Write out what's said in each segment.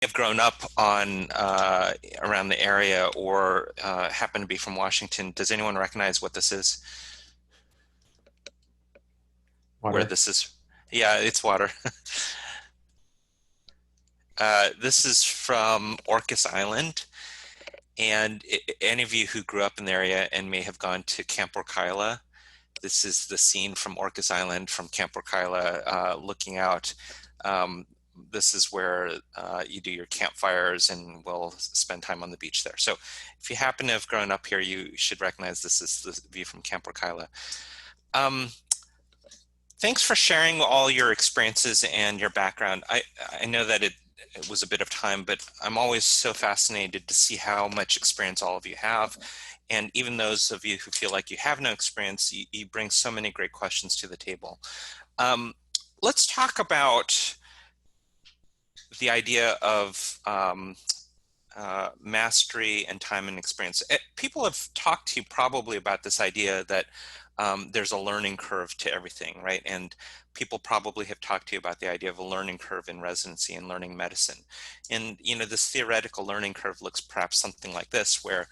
have grown up on around the area or happen to be from Washington, does anyone recognize what this is? Where Water. this is? Yeah, it's water. This is from Orcas Island. And any of you who grew up in the area and may have gone to Camp Orkyla, this is the scene from Orcas Island from Camp Orkyla looking out. Um, this is where you do your campfires and we'll spend time on the beach there. So if you happen to have grown up here, you should recognize this is the view from Camp Orkyla. Um, Thanks for sharing all your experiences and your background. I know that it was a bit of time, but I'm always so fascinated to see how much experience all of you have. And even those of you who feel like you have no experience, you bring so many great questions to the table. Um, let's talk about the idea of mastery and time and experience. People have talked to you probably about this idea that there's a learning curve to everything, right? And people probably have talked to you about the idea of a learning curve in residency and learning medicine. And, this theoretical learning curve looks perhaps something like this, where,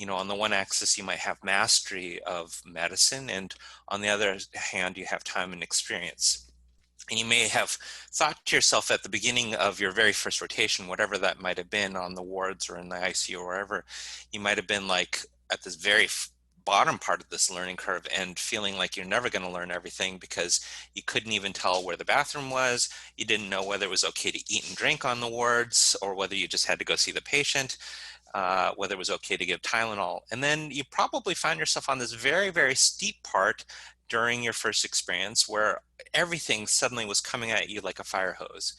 on the one axis, you might have mastery of medicine, and on the other hand, you have time and experience. And you may have thought to yourself at the beginning of your very first rotation, whatever that might have been on the wards or in the ICU or wherever, you might have been like at this very bottom part of this learning curve and feeling like you're never going to learn everything because you couldn't even tell where the bathroom was. You didn't know whether it was okay to eat and drink on the wards or whether you just had to go see the patient. Whether it was okay to give Tylenol. And then you probably found yourself on this very, very steep part during your first experience where everything suddenly was coming at you like a fire hose.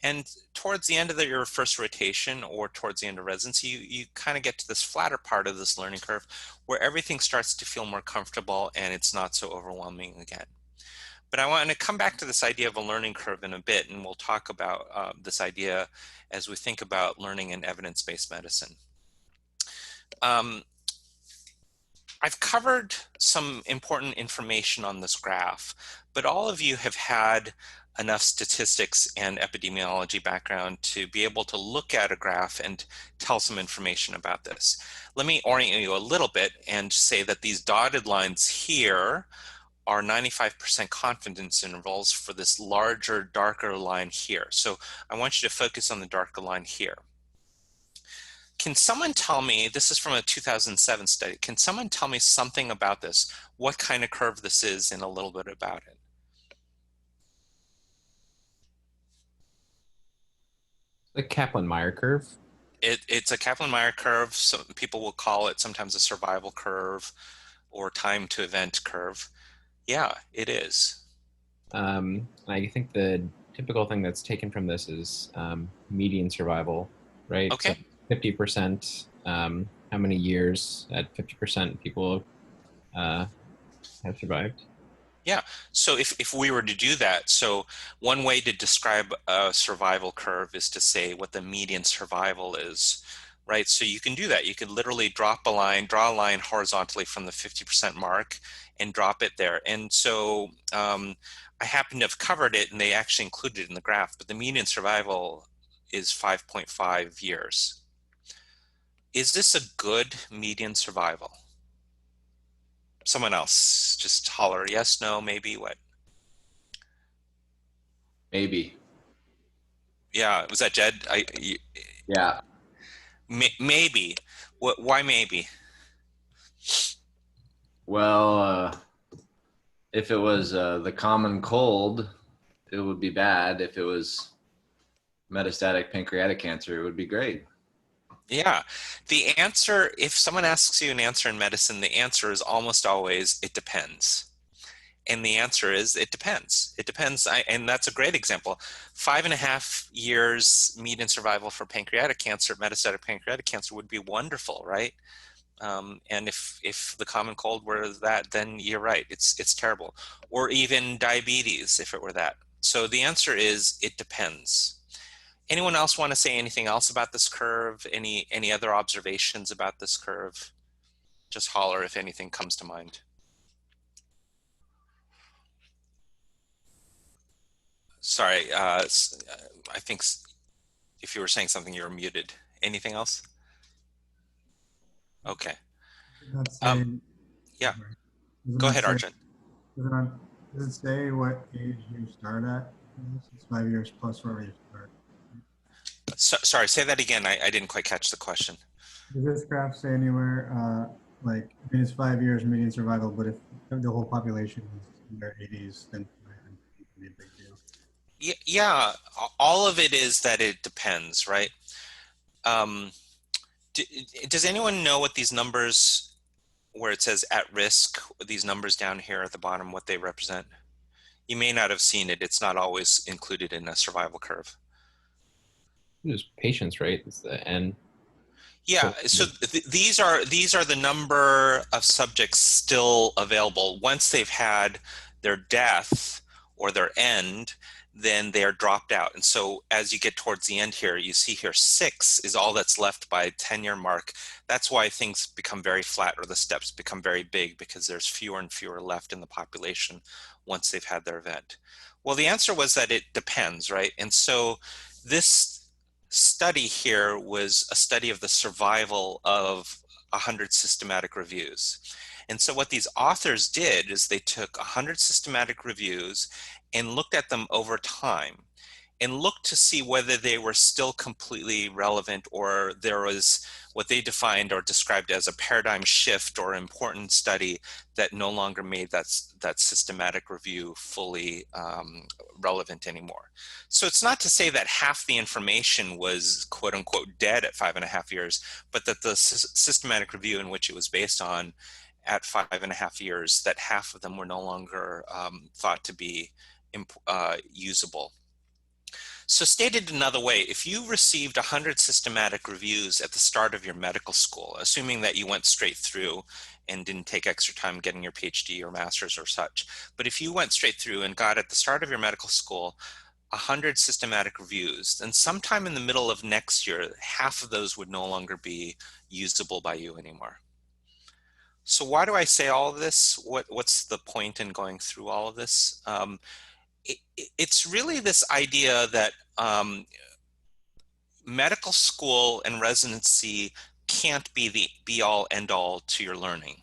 And towards the end of your first rotation or towards the end of residency, you kind of get to this flatter part of this learning curve where everything starts to feel more comfortable and it's not so overwhelming again. But I want to come back to this idea of a learning curve in a bit, and we'll talk about this idea as we think about learning in evidence-based medicine. Um, I've covered some important information on this graph, but all of you have had enough statistics and epidemiology background to be able to look at a graph and tell some information about this. Let me orient you a little bit and say that these dotted lines here are 95% confidence intervals for this larger, darker line here. So I want you to focus on the darker line here. Can someone tell me, this is from a 2007 study, can someone tell me something about this? What kind of curve this is and a little bit about it? The Kaplan-Meier curve. It's a Kaplan-Meier curve. Some people will call it sometimes a survival curve or time to event curve. Yeah, it is. I think the typical thing that's taken from this is median survival, right? So Okay. 50%, how many years at 50% people uh, have survived? Yeah, so if we were to do that, so one way to describe a survival curve is to say what the median survival is, right? So you can do that. You can literally drop a line, draw a line horizontally from the 50% mark and drop it there. And so I happen to have covered it and they actually included it in the graph, but the median survival is 5.5 years. Is this a good median survival? Someone else, just holler yes, no, maybe, what? Maybe. Yeah, was that Jed? Yeah. Maybe. Why maybe? Well, if it was the common cold, it would be bad. If it was metastatic pancreatic cancer, it would be great. Yeah. The answer, if someone asks you an answer in medicine, the answer is almost always, it depends. And the answer is, it depends. It depends. And that's a great example. 5.5 years median survival for pancreatic cancer, metastatic pancreatic cancer would be wonderful, right? And if the common cold were that, then you're right. It's terrible. Or even diabetes, if it were that. So the answer is, it depends. Anyone else want to say anything else about this curve? Any other observations about this curve? Just holler if anything comes to mind. Sorry, I think If you were saying something, you were muted. Anything else? Okay. Does it not Um, say, yeah, does it go not ahead, say, Arjun. does it say what age you start at? It's 5 years plus wherever you start. Sorry, say that again. I didn't quite catch the question. Does this graph say anywhere, like, I mean, it's 5 years median survival, but if the whole population is in their 80s, then it would be a big deal. Yeah, all of it is that it depends, right? Um, does anyone know what these numbers, where it says at risk, these numbers down here at the bottom, what they represent? You may not have seen it. It's not always included in a survival curve. Just patients, right? It's the N. Yeah, so these are the number of subjects still available. Once they've had their death or their end, then they are dropped out. And so as you get towards the end here, you see here 6 is all that's left by 10-year mark. That's why things become very flat, or the steps become very big, because there's fewer and fewer left in the population once they've had their event. Well, the answer was that it depends, right? And so this study here was a study of the survival of 100 systematic reviews. And so what these authors did is they took 100 systematic reviews and looked at them over time and looked to see whether they were still completely relevant, or there was what they defined or described as a paradigm shift or important study that no longer made that systematic review fully relevant anymore. So it's not to say that half the information was quote unquote dead at 5.5 years, but that the systematic review in which it was based on at 5.5 years, that half of them were no longer thought to be usable. So stated another way, if you received 100 systematic reviews at the start of your medical school, assuming that you went straight through and didn't take extra time getting your PhD or master's or such, but if you went straight through and got at the start of your medical school 100 systematic reviews, then sometime in the middle of next year, half of those would no longer be usable by you anymore. So why do I say all of this? What's the point in going through all of this? It's really this idea that medical school and residency can't be the be-all end-all to your learning.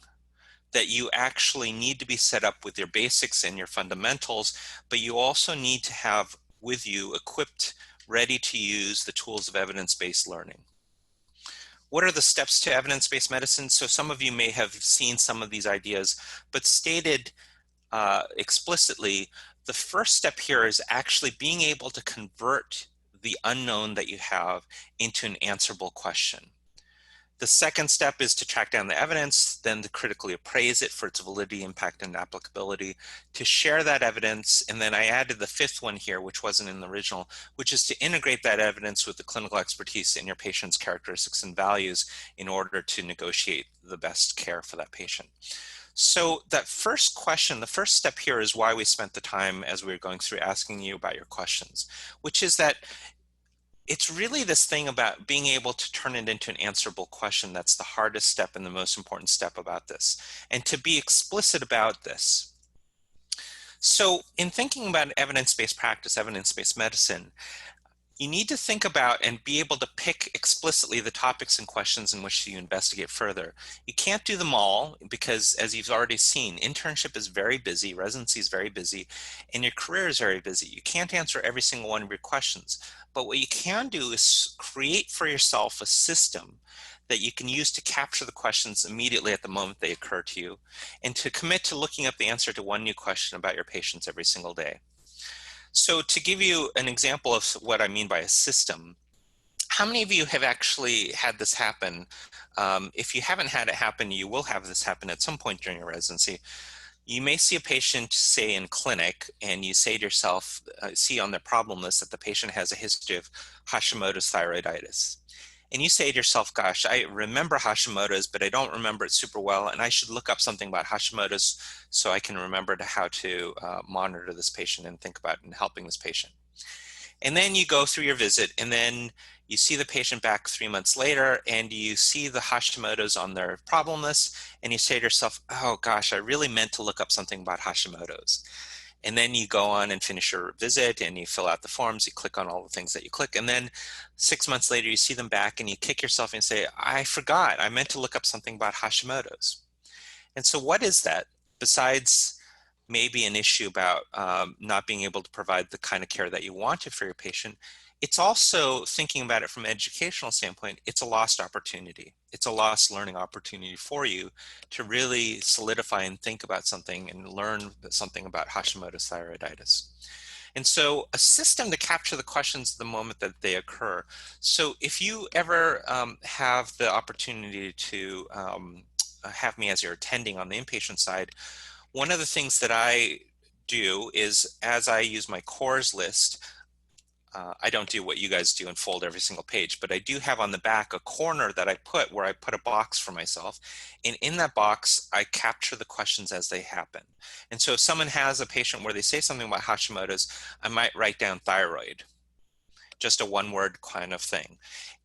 That you actually need to be set up with your basics and your fundamentals, but you also need to have with you equipped, ready to use the tools of evidence-based learning. What are the steps to evidence-based medicine? So some of you may have seen some of these ideas, but stated explicitly, the first step here is actually being able to convert the unknown that you have into an answerable question. The second step is to track down the evidence, then to critically appraise it for its validity, impact, and applicability, to share that evidence, and then I added the fifth one here, which wasn't in the original, which is to integrate that evidence with the clinical expertise in your patient's characteristics and values in order to negotiate the best care for that patient. So that first question, the first step here is why we spent the time as we were going through asking you about your questions, which is that it's really this thing about being able to turn it into an answerable question that's the hardest step and the most important step about this, and to be explicit about this. So in thinking about evidence-based practice, evidence-based medicine, you need to think about and be able to pick explicitly the topics and questions in which you investigate further. You can't do them all because, as you've already seen, internship is very busy, residency is very busy, and your career is very busy. You can't answer every single one of your questions. But what you can do is create for yourself a system that you can use to capture the questions immediately at the moment they occur to you, and to commit to looking up the answer to one new question about your patients every single day. So to give you an example of what I mean by a system, how many of you have actually had this happen? If you haven't had it happen, you will have this happen at some point during your residency. You may see a patient, say in clinic, and you say to yourself, see on their problem list that the patient has a history of Hashimoto's thyroiditis. And you say to yourself, gosh, I remember Hashimoto's, but I don't remember it super well, and I should look up something about Hashimoto's so I can remember how to monitor this patient and think about and helping this patient. And then you go through your visit, and then you see the patient back 3 months later, and you see the Hashimoto's on their problem list, and you say to yourself, oh gosh, I really meant to look up something about Hashimoto's. And then you go on and finish your visit and you fill out the forms, you click on all the things that you click. And then 6 months later, you see them back and you kick yourself and say, I forgot, I meant to look up something about Hashimoto's. And so what is that besides maybe an issue about not being able to provide the kind of care that you wanted for your patient? It's also, thinking about it from an educational standpoint, it's a lost opportunity. It's a lost learning opportunity for you to really solidify and think about something and learn something about Hashimoto's thyroiditis. And so a system to capture the questions the moment that they occur. So if you ever have the opportunity to have me as your attending on the inpatient side, one of the things that I do is, as I use my cores list, I don't do what you guys do and fold every single page, but I do have on the back a corner that I put where I put a box for myself. And in that box, I capture the questions as they happen. And so if someone has a patient where they say something about Hashimoto's, I might write down thyroid, just a one-word kind of thing.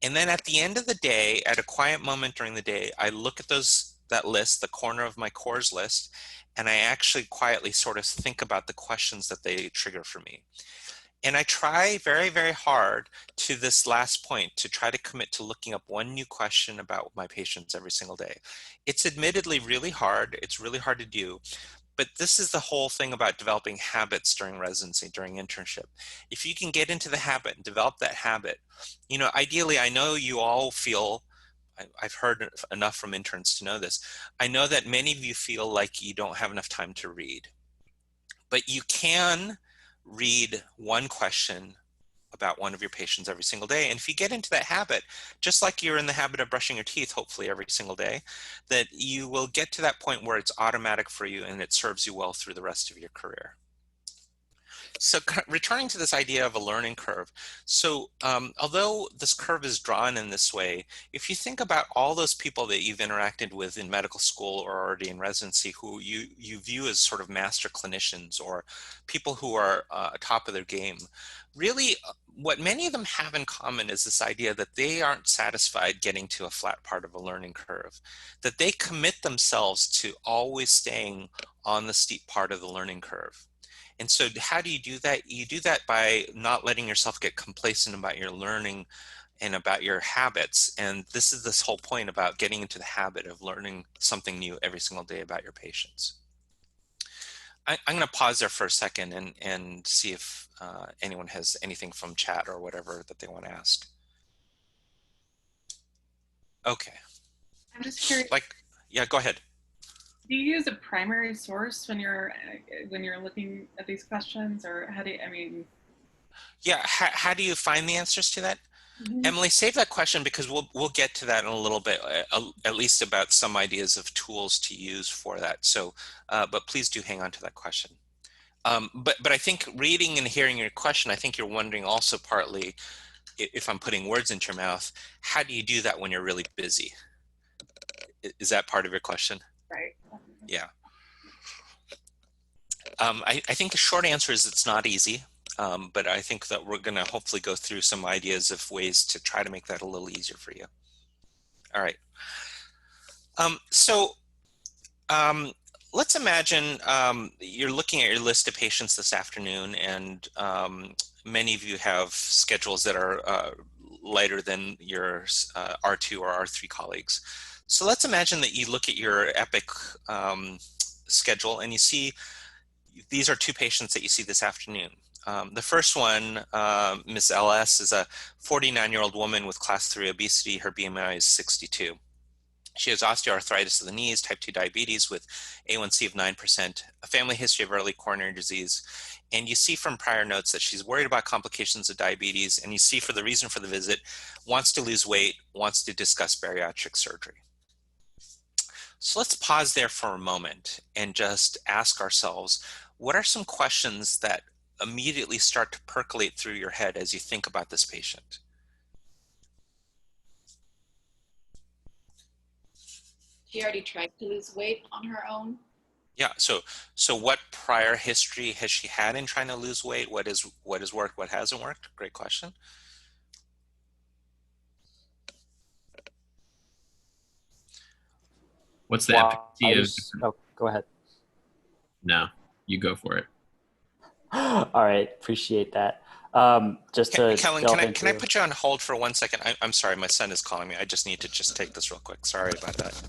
And then at the end of the day, at a quiet moment during the day, I look at that list, the corner of my cores list, and I actually quietly sort of think about the questions that they trigger for me. And I try very, very hard to this last point to try to commit to looking up one new question about my patients every single day. It's admittedly really hard. It's really hard to do. But this is the whole thing about developing habits during residency, during internship. If you can get into the habit and develop that habit, ideally, I know you all feel, I've heard enough from interns to know this. I know that many of you feel like you don't have enough time to read, but you can read one question about one of your patients every single day. And if you get into that habit, just like you're in the habit of brushing your teeth, hopefully every single day, that you will get to that point where it's automatic for you and it serves you well through the rest of your career. So returning to this idea of a learning curve. So although this curve is drawn in this way, if you think about all those people that you've interacted with in medical school or already in residency who you view as sort of master clinicians or people who are top of their game, really what many of them have in common is this idea that they aren't satisfied getting to a flat part of a learning curve, that they commit themselves to always staying on the steep part of the learning curve. And so how do you do that? You do that by not letting yourself get complacent about your learning and about your habits. And this is this whole point about getting into the habit of learning something new every single day about your patients. I'm going to pause there for a second and see if anyone has anything from chat or whatever that they want to ask. Okay. I'm just curious. Yeah, go ahead. Do you use a primary source when you're looking at these questions, or how do you, I mean? Yeah, how do you find the answers to that? Mm-hmm. Emily, save that question because we'll get to that in a little bit, at least about some ideas of tools to use for that. So, but please do hang on to that question. But I think reading and hearing your question, I think you're wondering also partly, if I'm putting words into your mouth, how do you do that when you're really busy? Is that part of your question? Right. Yeah. I think the short answer is it's not easy, but I think that we're going to hopefully go through some ideas of ways to try to make that a little easier for you. All right. Let's imagine you're looking at your list of patients this afternoon, and many of you have schedules that are lighter than your R2 or R3 colleagues. So let's imagine that you look at your EPIC schedule and you see these are two patients that you see this afternoon. The first one, Ms. LS, is a 49-year-old woman with class 3 obesity. Her BMI is 62. She has osteoarthritis of the knees, type 2 diabetes with A1C of 9%, a family history of early coronary disease. And you see from prior notes that she's worried about complications of diabetes, and you see for the reason for the visit, wants to lose weight, wants to discuss bariatric surgery. So let's pause there for a moment and just ask ourselves, what are some questions that immediately start to percolate through your head as you think about this patient? She already tried to lose weight on her own. Yeah, so what prior history has she had in trying to lose weight? What has worked, what hasn't worked? Great question. What's the efficacy of? Oh, go ahead. No, you go for it. All right, appreciate that. Just to Kellen, delve can I into. put you on hold for 1 second? I'm sorry, my son is calling me. I just need to just take this real quick. Sorry about that.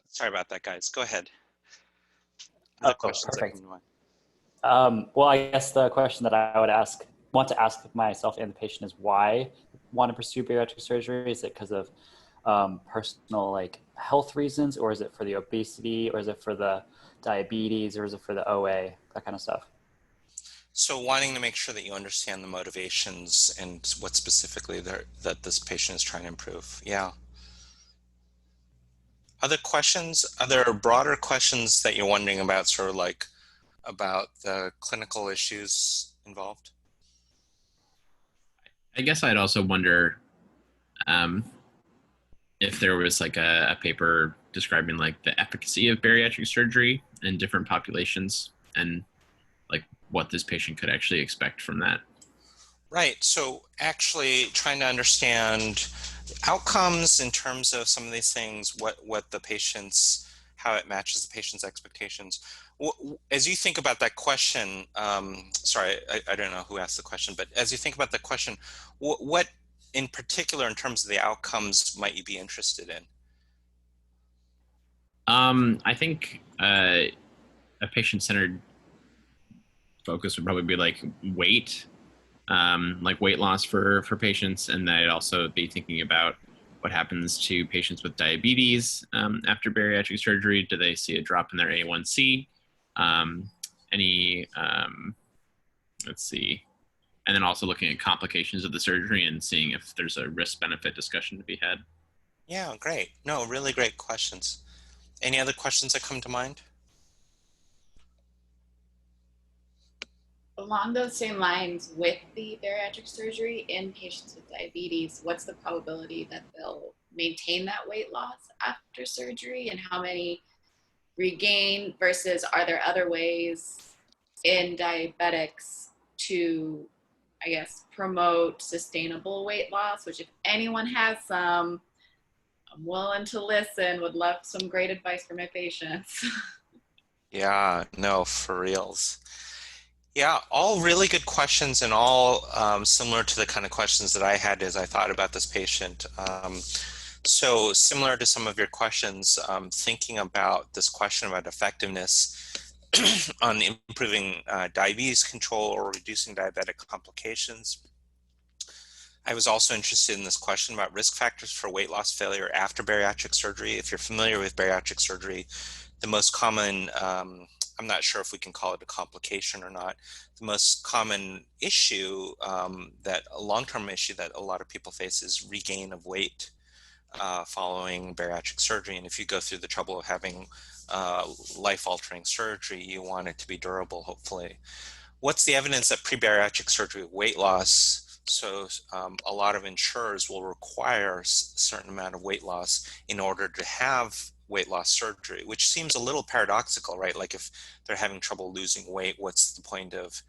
Sorry about that, guys. Go ahead. Other Oh, questions that come perfect. to mind? Well, I guess the question that I would want to ask myself and the patient is why want to pursue bariatric surgery? Is it because of personal like health reasons, or is it for the obesity, or is it for the diabetes, or is it for the OA, that kind of stuff? So wanting to make sure that you understand the motivations and what specifically that this patient is trying to improve. Yeah. Other questions? Other broader questions that you're wondering about, sort of like about the clinical issues involved? I guess I'd also wonder um, if there was like a paper describing like the efficacy of bariatric surgery in different populations and like what this patient could actually expect from that. Right. So actually trying to understand outcomes in terms of some of these things, what the patient's, how it matches the patient's expectations. As you think about that question, sorry, I don't know who asked the question, but as you think about the question, what in particular in terms of the outcomes might you be interested in? I think a patient-centered focus would probably be like weight loss for patients, and then I'd also be thinking about what happens to patients with diabetes after bariatric surgery. Do they see a drop in their A1C? Any let's see, and then also looking at complications of the surgery and seeing if there's a risk-benefit discussion to be had. Yeah, great. No, really great questions. Any other questions that come to mind? Along those same lines, with the bariatric surgery in patients with diabetes, what's the probability that they'll maintain that weight loss after surgery, and how many regain, versus are there other ways in diabetics to, I guess, promote sustainable weight loss, which if anyone has some, I'm willing to listen, would love some great advice for my patients. Yeah, no, for reals. Yeah, all really good questions and all similar to the kind of questions that I had as I thought about this patient. So similar to some of your questions, thinking about this question about effectiveness on improving diabetes control or reducing diabetic complications. I was also interested in this question about risk factors for weight loss failure after bariatric surgery. If you're familiar with bariatric surgery, the most common, I'm not sure if we can call it a complication or not, the most common issue, that a long-term issue that a lot of people face is regain of weight following bariatric surgery. And if you go through the trouble of having life-altering surgery, you want it to be durable, hopefully. What's the evidence that pre-bariatric surgery weight loss? So a lot of insurers will require a certain amount of weight loss in order to have weight loss surgery, which seems a little paradoxical, right? Like if they're having trouble losing weight, what's the point of,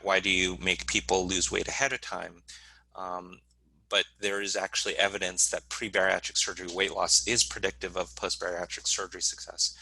why do you make people lose weight ahead of time? But there is actually evidence that pre-bariatric surgery weight loss is predictive of post-bariatric surgery success.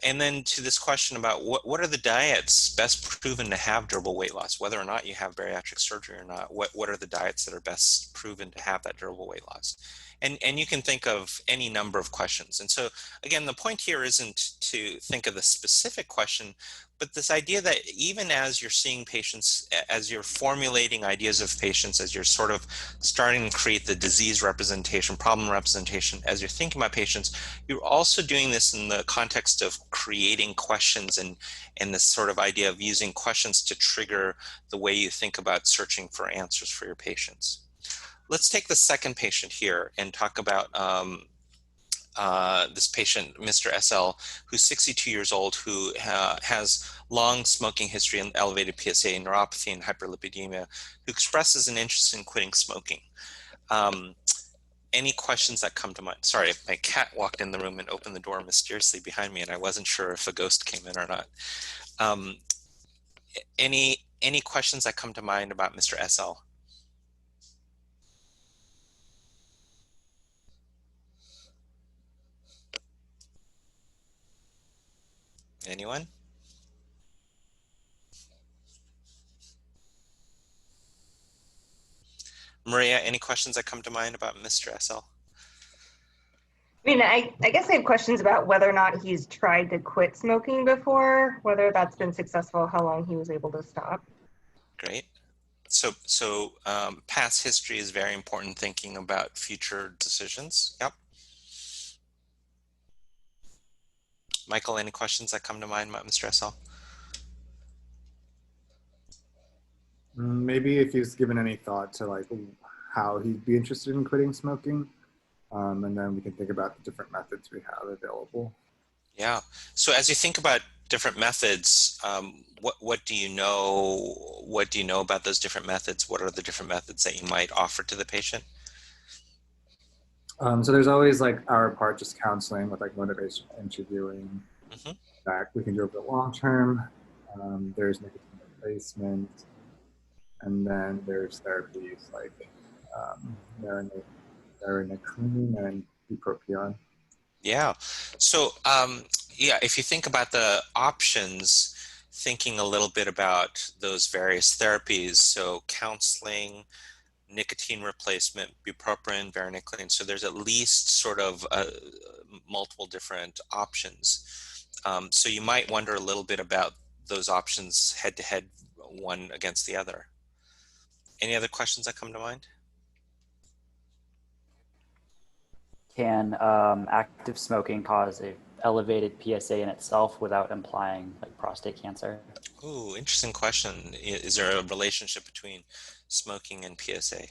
And then to this question about what are the diets best proven to have durable weight loss, whether or not you have bariatric surgery or not, what are the diets that are best proven to have that durable weight loss? And you can think of any number of questions. And so again, the point here isn't to think of the specific question, but this idea that even as you're seeing patients, as you're formulating ideas of patients, as you're sort of starting to create the disease representation, problem representation, as you're thinking about patients, you're also doing this in the context of creating questions and this sort of idea of using questions to trigger the way you think about searching for answers for your patients. Let's take the second patient here and talk about this patient, Mr. SL, who's 62 years old, who has long smoking history and elevated PSA, neuropathy, and hyperlipidemia, who expresses an interest in quitting smoking. Any questions that come to mind? Sorry, my cat walked in the room and opened the door mysteriously behind me, and I wasn't sure if a ghost came in or not. Any questions that come to mind about Mr. SL? Anyone? Maria, any questions that come to mind about Mr. SL? I mean, I guess I have questions about whether or not he's tried to quit smoking before, whether that's been successful, how long he was able to stop. Great. So past history is very important thinking about future decisions. Yep. Michael, any questions that come to mind about Mr. SL? Maybe if he's given any thought to like how he'd be interested in quitting smoking, and then we can think about the different methods we have available. Yeah. So as you think about different methods, what do you know? What do you know about those different methods? What are the different methods that you might offer to the patient? So there's always like our part, just counseling with like motivation interviewing. Mm-hmm. That we can do over the long term. There's nicotine replacement, and then there's therapies like varenicline and bupropion. Yeah. So yeah, if you think about the options, thinking a little bit about those various therapies, so counseling, nicotine replacement, bupropion, varenicline. So there's at least sort of multiple different options. So you might wonder a little bit about those options head to head, one against the other. Any other questions that come to mind? Can active smoking cause a elevated PSA in itself without implying like prostate cancer? Ooh, interesting question. Is there a relationship between smoking and PSA?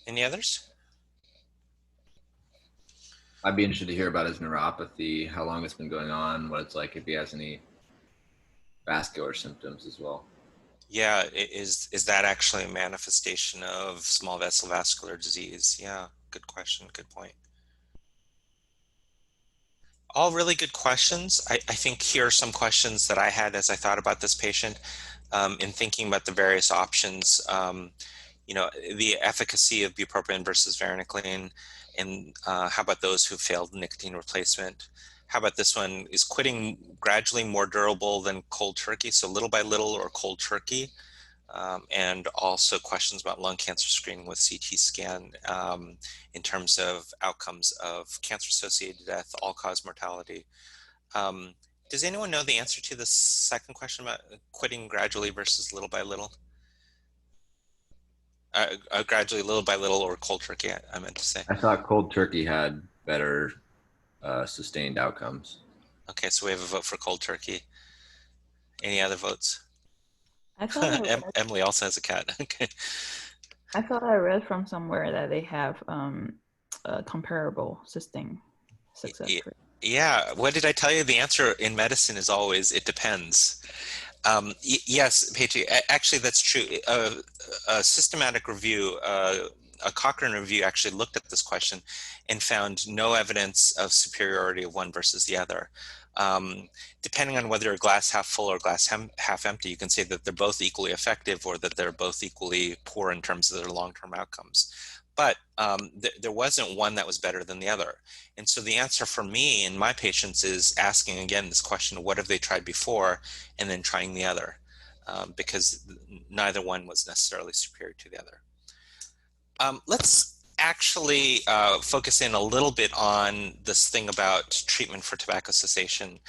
Any others? I'd be interested to hear about his neuropathy, how long it's been going on, what it's like, if he has any vascular symptoms as well. Yeah, is that actually a manifestation of small vessel vascular disease? Yeah, good question, good point. All really good questions. I think here are some questions that I had as I thought about this patient in thinking about the various options. The efficacy of bupropion versus varenicline, and how about those who failed nicotine replacement? How about this one? Is quitting gradually more durable than cold turkey? So little by little or cold turkey? And also questions about lung cancer screening with CT scan in terms of outcomes of cancer-associated death, all-cause mortality. Does anyone know the answer to the second question about quitting gradually versus little by little? Gradually, little by little, or cold turkey, I meant to say. I thought cold turkey had better sustained outcomes. Okay, so we have a vote for cold turkey. Any other votes? I thought Emily also has a cat. Okay. I thought I read from somewhere that they have a comparable sustained success rate. Yeah, what did I tell you? The answer in medicine is always, it depends. Yes, Paige, actually that's true. A systematic review a Cochrane review actually looked at this question and found no evidence of superiority of one versus the other. Depending on whether you're glass half full or glass half empty, you can say that they're both equally effective or that they're both equally poor in terms of their long-term outcomes. But there wasn't one that was better than the other. And so the answer for me and my patients is asking again this question of what have they tried before and then trying the other, because neither one was necessarily superior to the other. Let's actually focus in a little bit on this thing about treatment for tobacco cessation.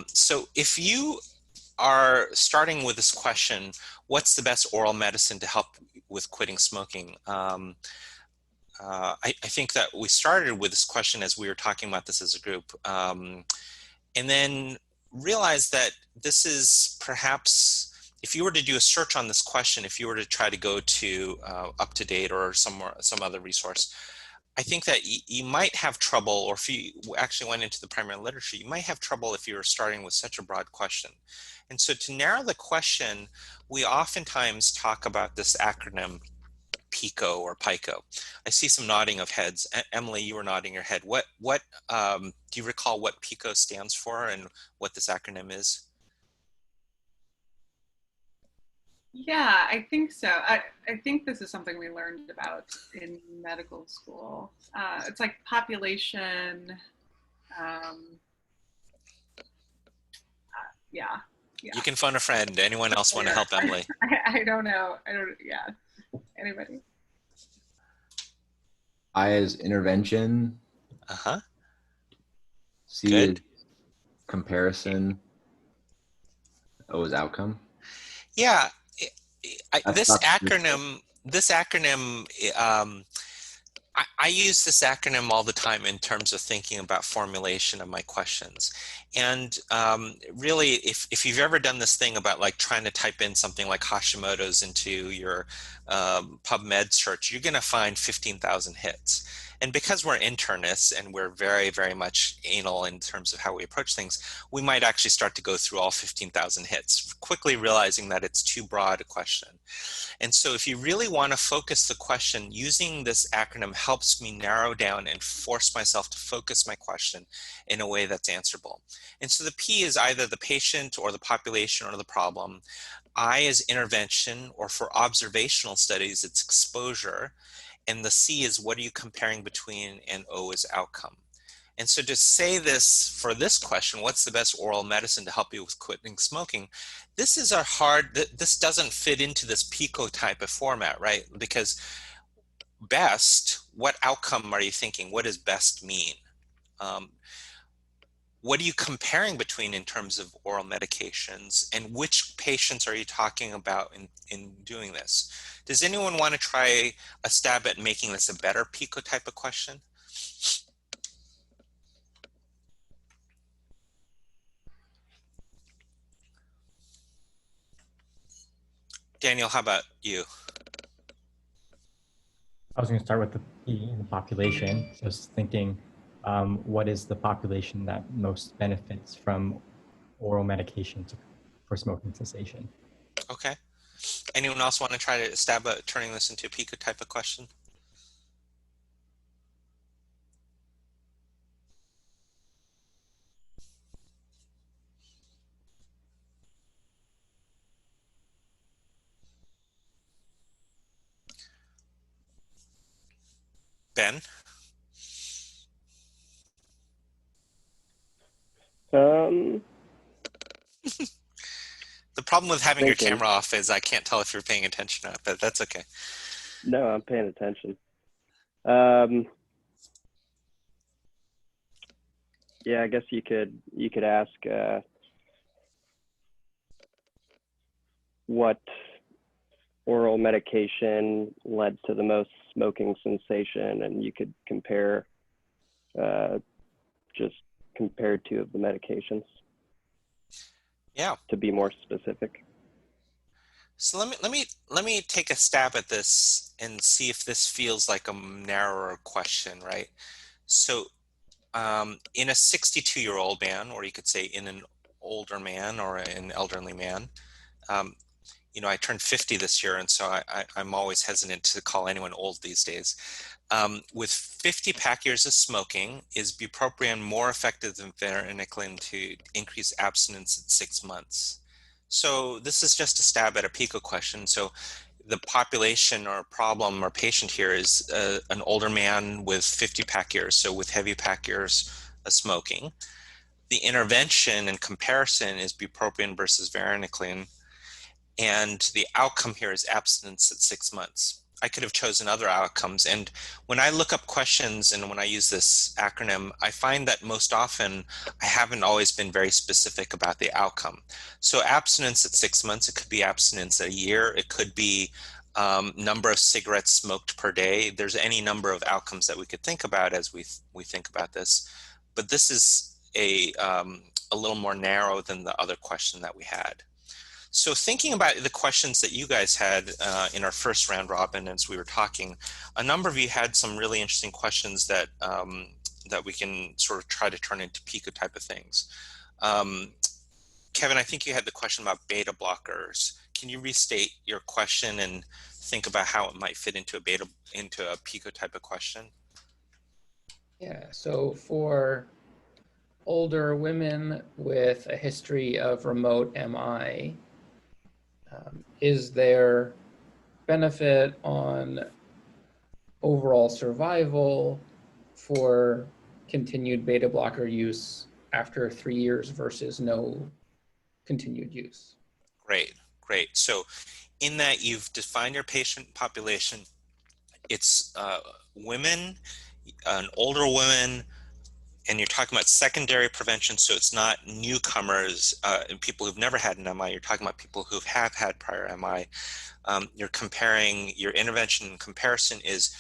So if you are starting with this question, what's the best oral medicine to help with quitting smoking? I think that we started with this question as we were talking about this as a group, and then realized that this is perhaps, if you were to do a search on this question, if you were to try to go to UpToDate or some other resource, I think that you might have trouble, or if you actually went into the primary literature, you might have trouble if you were starting with such a broad question. And so to narrow the question, we oftentimes talk about this acronym PICO or PICO. I see some nodding of heads. Emily, you were nodding your head. What do you recall what PICO stands for and what this acronym is? Yeah, I think so. I think this is something we learned about in medical school. It's like population. Yeah. You can phone a friend. Anyone else want to help Emily? I don't know. Yeah. Anybody? I is intervention. Uh-huh. C Good. is comparison. O is outcome. Yeah. That's This acronym, I use this acronym all the time in terms of thinking about formulation of my questions. And really, if you've ever done this thing about like trying to type in something like Hashimoto's into your PubMed search, you're going to find 15,000 hits. And because we're internists and we're very, very much anal in terms of how we approach things, we might actually start to go through all 15,000 hits, quickly realizing that it's too broad a question. And so if you really want to focus the question, using this acronym helps me narrow down and force myself to focus my question in a way that's answerable. And so the P is either the patient or the population or the problem. I is intervention, or for observational studies, it's exposure. And the C is what are you comparing between, and O is outcome. And so to say this for this question, what's the best oral medicine to help you with quitting smoking? This is this doesn't fit into this PICO type of format, right? Because best, what outcome are you thinking? What does best mean? What are you comparing between in terms of oral medications, and which patients are you talking about in doing this? Does anyone want to try a stab at making this a better PICO type of question? Daniel, how about you? I was going to start with the P in the population. So I was thinking, what is the population that most benefits from oral medication for smoking cessation? Okay. Anyone else want to try to stab at turning this into a PICO type of question? Ben? The problem with having your camera off is I can't tell if you're paying attention or not, but that's okay. No, I'm paying attention. Yeah, I guess you could ask what oral medication led to the most smoking cessation, and you could compare just compare two of the medications. Yeah. To be more specific. So let me take a stab at this and see if this feels like a narrower question, right? So in a 62-year-old man, or you could say in an older man or an elderly man, you know, I turned 50 this year, and so I'm always hesitant to call anyone old these days. With 50 pack years of smoking, is bupropion more effective than varenicline to increase abstinence at 6 months? So this is just a stab at a PICO question. So the population or problem or patient here is an older man with 50 pack years, so with heavy pack years of smoking. The intervention and comparison is bupropion versus varenicline, and the outcome here is abstinence at 6 months. I could have chosen other outcomes, and when I look up questions and when I use this acronym, I find that most often I haven't always been very specific about the outcome. So abstinence at 6 months, it could be abstinence a year, it could be number of cigarettes smoked per day. There's any number of outcomes that we could think about as we think about this, but this is a little more narrow than the other question that we had. So thinking about the questions that you guys had in our first round robin as we were talking, a number of you had some really interesting questions that that we can sort of try to turn into PICO type of things. Kevin, I think you had the question about beta blockers. Can you restate your question and think about how it might fit into a PICO type of question? Yeah, so for older women with a history of remote MI, is there benefit on overall survival for continued beta blocker use after 3 years versus no continued use? Great, great. So in that you've defined your patient population, it's women, an older woman, and you're talking about secondary prevention, so it's not newcomers and people who've never had an MI. You're talking about people who have had prior MI. You're comparing, your intervention in comparison is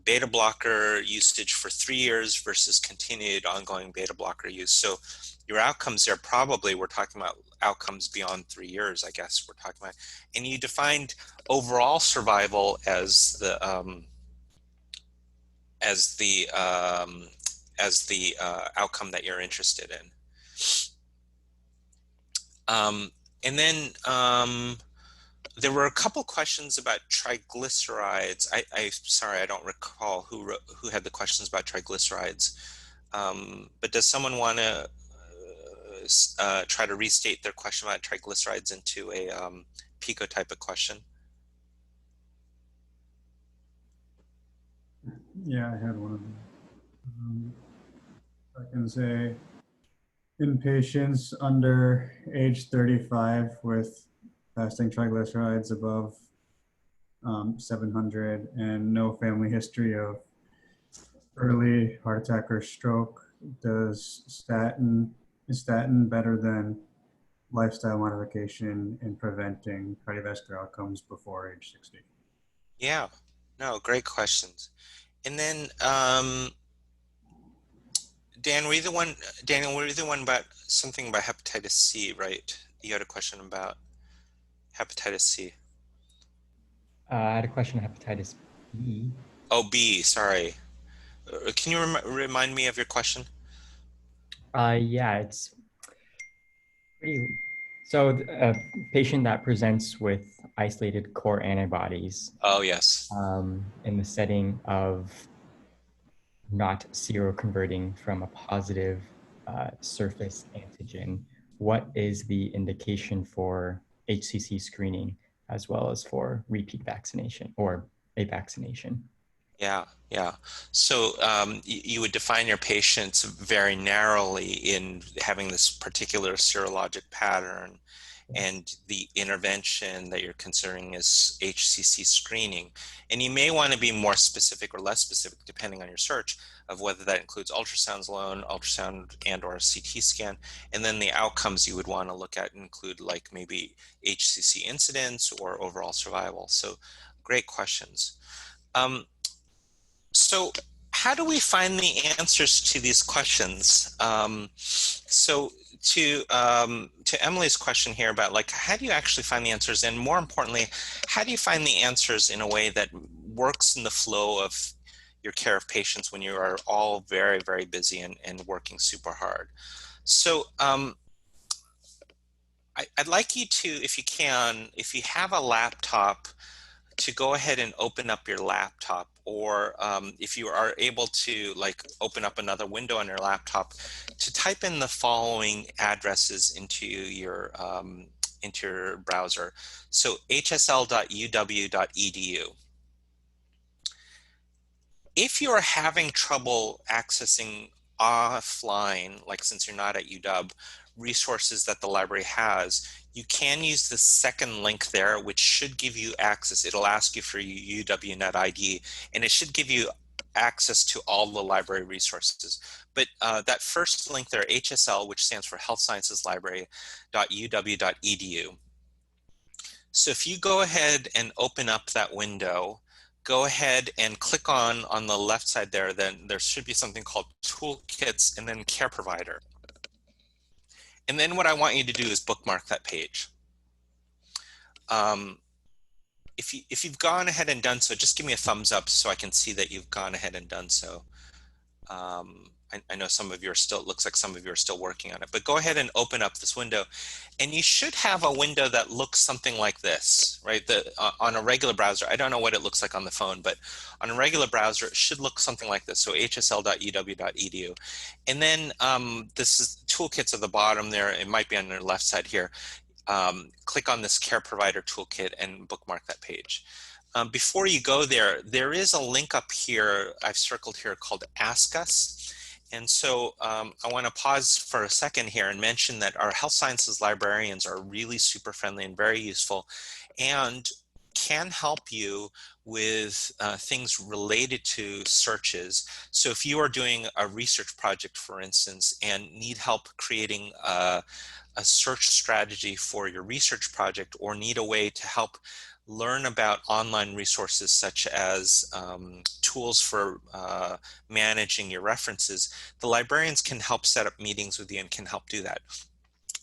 beta blocker usage for 3 years versus continued ongoing beta blocker use. So your outcomes there probably, we're talking about outcomes beyond 3 years, I guess we're talking about. And you defined overall survival as the outcome that you're interested in. And then there were a couple questions about triglycerides. Sorry, I don't recall who had the questions about triglycerides. But does someone want to try to restate their question about triglycerides into a PICO type of question? Yeah, I had one of them. I can say in patients under age 35 with fasting triglycerides above 700 and no family history of early heart attack or stroke, is statin better than lifestyle modification in preventing cardiovascular outcomes before age 60? Yeah, no, great questions. And then Daniel, were you the one about something about hepatitis C, right? You had a question about hepatitis C. I had a question on hepatitis B. Oh, B, sorry. Can you remind me of your question? Yeah, it's pretty. So a patient that presents with isolated core antibodies. Oh, yes. In the setting of not seroconverting from a positive surface antigen, what is the indication for HCC screening as well as for repeat vaccination or a vaccination? Yeah, yeah. So you would define your patients very narrowly in having this particular serologic pattern, and the intervention that you're considering is HCC screening. And you may want to be more specific or less specific depending on your search of whether that includes ultrasounds alone, ultrasound and or a CT scan. And then the outcomes you would want to look at include like maybe HCC incidence or overall survival. So great questions. So how do we find the answers to these questions? So to Emily's question here about like, how do you actually find the answers? And more importantly, how do you find the answers in a way that works in the flow of your care of patients when you are all very, very busy and working super hard? So I'd like you to, if you can, if you have a laptop, to go ahead and open up your laptop, or if you are able to like open up another window on your laptop, to type in the following addresses into your browser. So hsl.uw.edu. If you are having trouble accessing offline, like since you're not at UW, resources that the library has, you can use the second link there, which should give you access. It'll ask you for your UWNet ID, and it should give you access to all the library resources. But that first link there, HSL, which stands for Health Sciences Library.uw.edu. So if you go ahead and open up that window, go ahead and click on the left side there, then there should be something called Toolkits and then Care Provider. And then what I want you to do is bookmark that page. If you've gone ahead and done so, just give me a thumbs up so I can see that you've gone ahead and done so. I know some of you are still, it looks like some of you are still working on it, but go ahead and open up this window, and you should have a window that looks something like this, right? On a regular browser, I don't know what it looks like on the phone, but on a regular browser, it should look something like this. So hsl.uw.edu. And then this is toolkits at the bottom there. It might be on the left side here. Click on this care provider toolkit and bookmark that page. Before you go there, there is a link up here, I've circled here, called Ask Us. And so I want to pause for a second here and mention that our health sciences librarians are really super friendly and very useful, and can help you with things related to searches. So if you are doing a research project, for instance, and need help creating a search strategy for your research project, or need a way to help learn about online resources such as tools for managing your references, the librarians can help set up meetings with you and can help do that.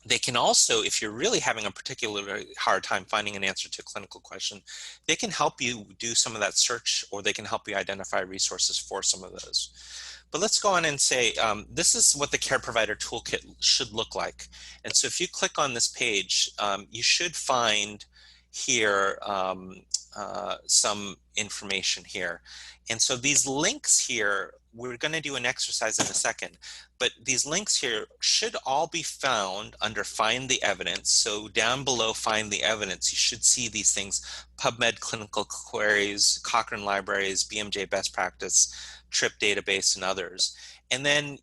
They can also, if you're really having a particularly hard time finding an answer to a clinical question, they can help you do some of that search, or they can help you identify resources for some of those. But let's go on and say, this is what the Care Provider Toolkit should look like. And so if you click on this page, you should find here some information here. And so these links here, we're going to do an exercise in a second, but these links here should all be found under Find the Evidence. So down below Find the Evidence, you should see these things: PubMed Clinical Queries, Cochrane Libraries, BMJ Best Practice, TRIP Database, and others. And then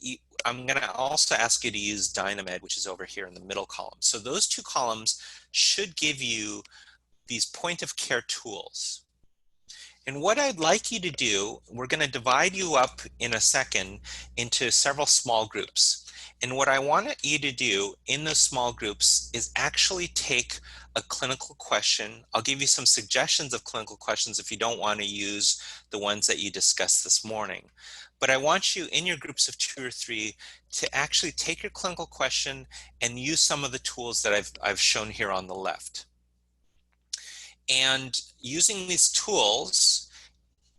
I'm going to also ask you to use Dynamed, which is over here in the middle column. So those two columns should give you these point of care tools. And what I'd like you to do, we're going to divide you up in a second into several small groups. And what I want you to do in those small groups is actually take a clinical question. I'll give you some suggestions of clinical questions if you don't want to use the ones that you discussed this morning. But I want you in your groups of 2 or 3 to actually take your clinical question and use some of the tools that I've shown here on the left. And using these tools,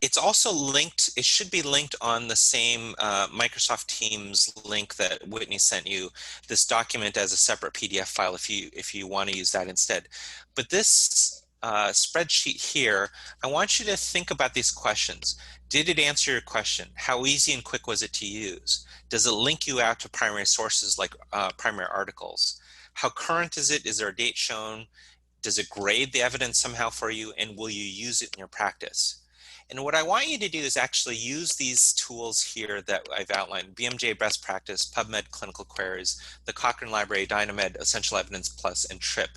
it's also linked, it should be linked on the same Microsoft Teams link that Whitney sent you, this document as a separate PDF file if you want to use that instead. But this spreadsheet here, I want you to think about these questions. Did it answer your question? How easy and quick was it to use? Does it link you out to primary sources like primary articles? How current is it? Is there a date shown? Does it grade the evidence somehow for you, and will you use it in your practice? And what I want you to do is actually use these tools here that I've outlined: BMJ Best Practice, PubMed Clinical Queries, the Cochrane Library, Dynamed, Essential Evidence Plus, and TRIP,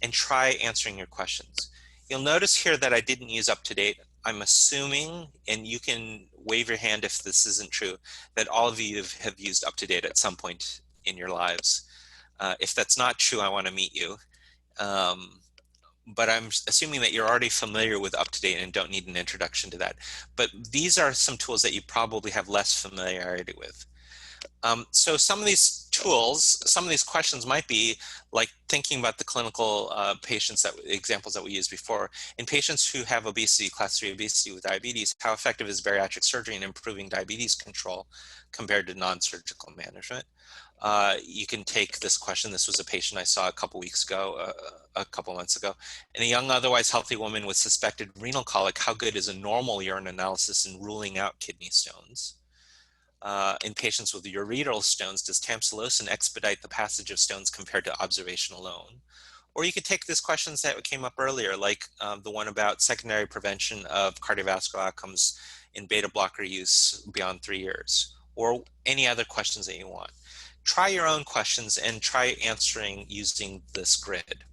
and try answering your questions. You'll notice here that I didn't use UpToDate. I'm assuming, and you can wave your hand if this isn't true, that all of you have used UpToDate at some point in your lives. If that's not true, I want to meet you. But I'm assuming that you're already familiar with UpToDate and don't need an introduction to that. But these are some tools that you probably have less familiarity with. So some of these tools, some of these questions might be like thinking about the clinical examples that we used before. In patients who have obesity, class 3 obesity with diabetes, how effective is bariatric surgery in improving diabetes control compared to non-surgical management? You can take this question. This was a patient I saw a couple weeks ago, a couple months ago. In a young, otherwise healthy woman with suspected renal colic, how good is a normal urine analysis in ruling out kidney stones? In patients with ureteral stones, does tamsulosin expedite the passage of stones compared to observation alone? Or you could take these questions that came up earlier, like the one about secondary prevention of cardiovascular outcomes in beta blocker use beyond 3 years, or any other questions that you want. Try your own questions and try answering using this grid.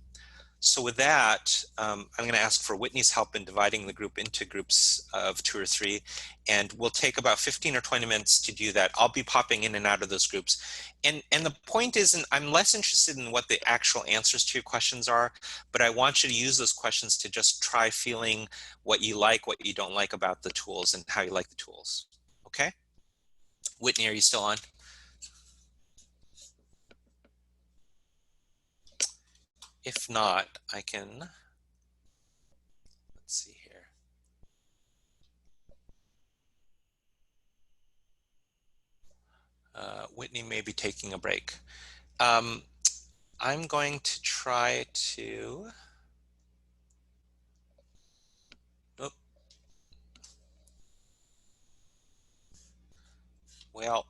So with that, I'm going to ask for Whitney's help in dividing the group into groups of 2 or 3, and we'll take about 15 or 20 minutes to do that. I'll be popping in and out of those groups. And the point is, I'm less interested in what the actual answers to your questions are, but I want you to use those questions to just try feeling what you like, what you don't like about the tools, and how you like the tools. Okay? Whitney, are you still on? If not, I can, let's see here. Whitney may be taking a break. I'm going to try to, oh, well,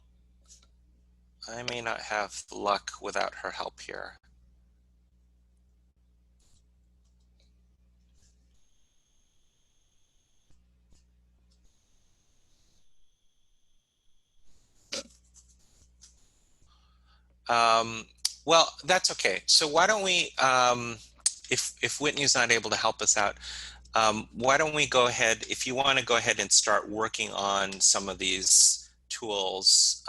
I may not have luck without her help here. Well, that's okay. So why don't we, if Whitney's not able to help us out, why don't we go ahead, if you want to go ahead and start working on some of these tools,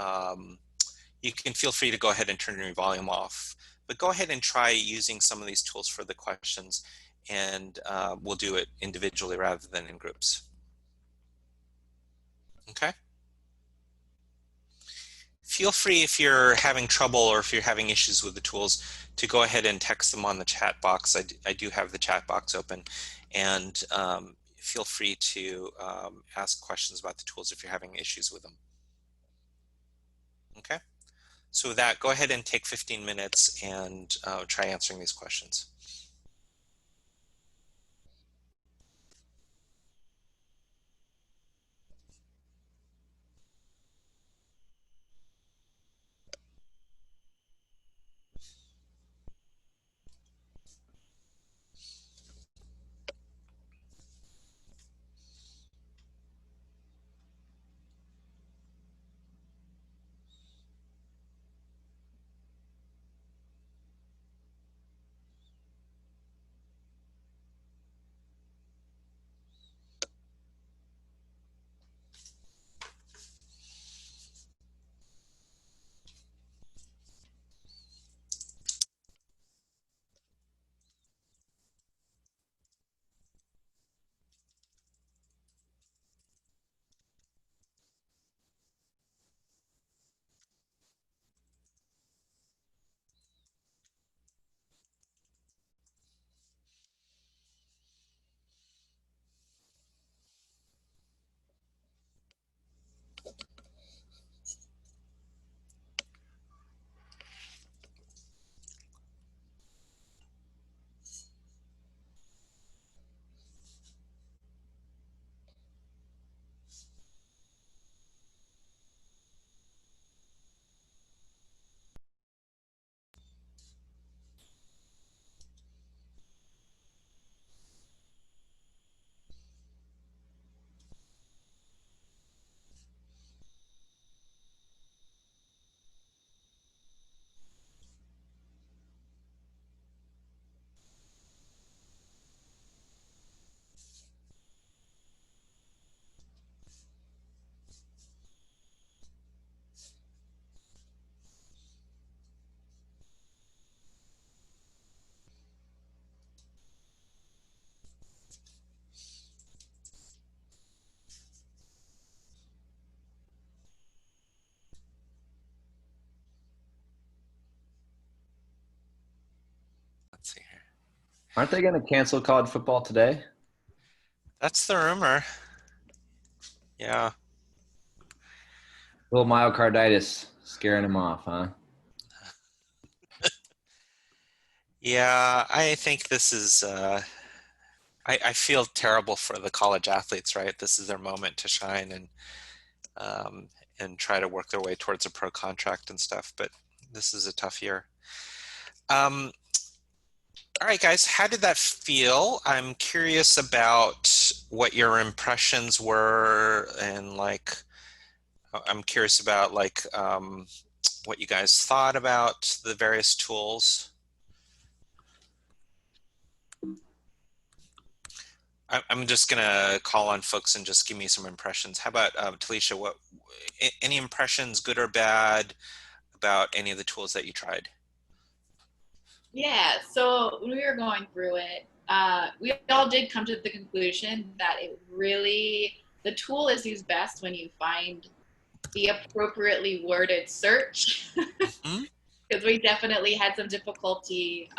you can feel free to go ahead and turn your volume off, but go ahead and try using some of these tools for the questions, and we'll do it individually rather than in groups. Okay? Feel free, if you're having trouble or if you're having issues with the tools, to go ahead and text them on the chat box. I do have the chat box open, and feel free to ask questions about the tools if you're having issues with them. Okay? So with that, go ahead and take 15 minutes and try answering these questions. Aren't they going to cancel college football today? That's the rumor. Yeah. A little myocarditis scaring him off, huh? Yeah, I think this is, I feel terrible for the college athletes, right? This is their moment to shine um, and try to work their way towards a pro contract and stuff, but this is a tough year. Um, all right, guys, how did that feel? I'm curious about what your impressions were and like, I'm curious about like what you guys thought about the various tools. I'm just gonna call on folks and just give me some impressions. How about Talisha? What any impressions, good or bad, about any of the tools that you tried? Yeah, so when we were going through it, we all did come to the conclusion that the tool is used best when you find the appropriately worded search. Hmm? Because we definitely had some difficulty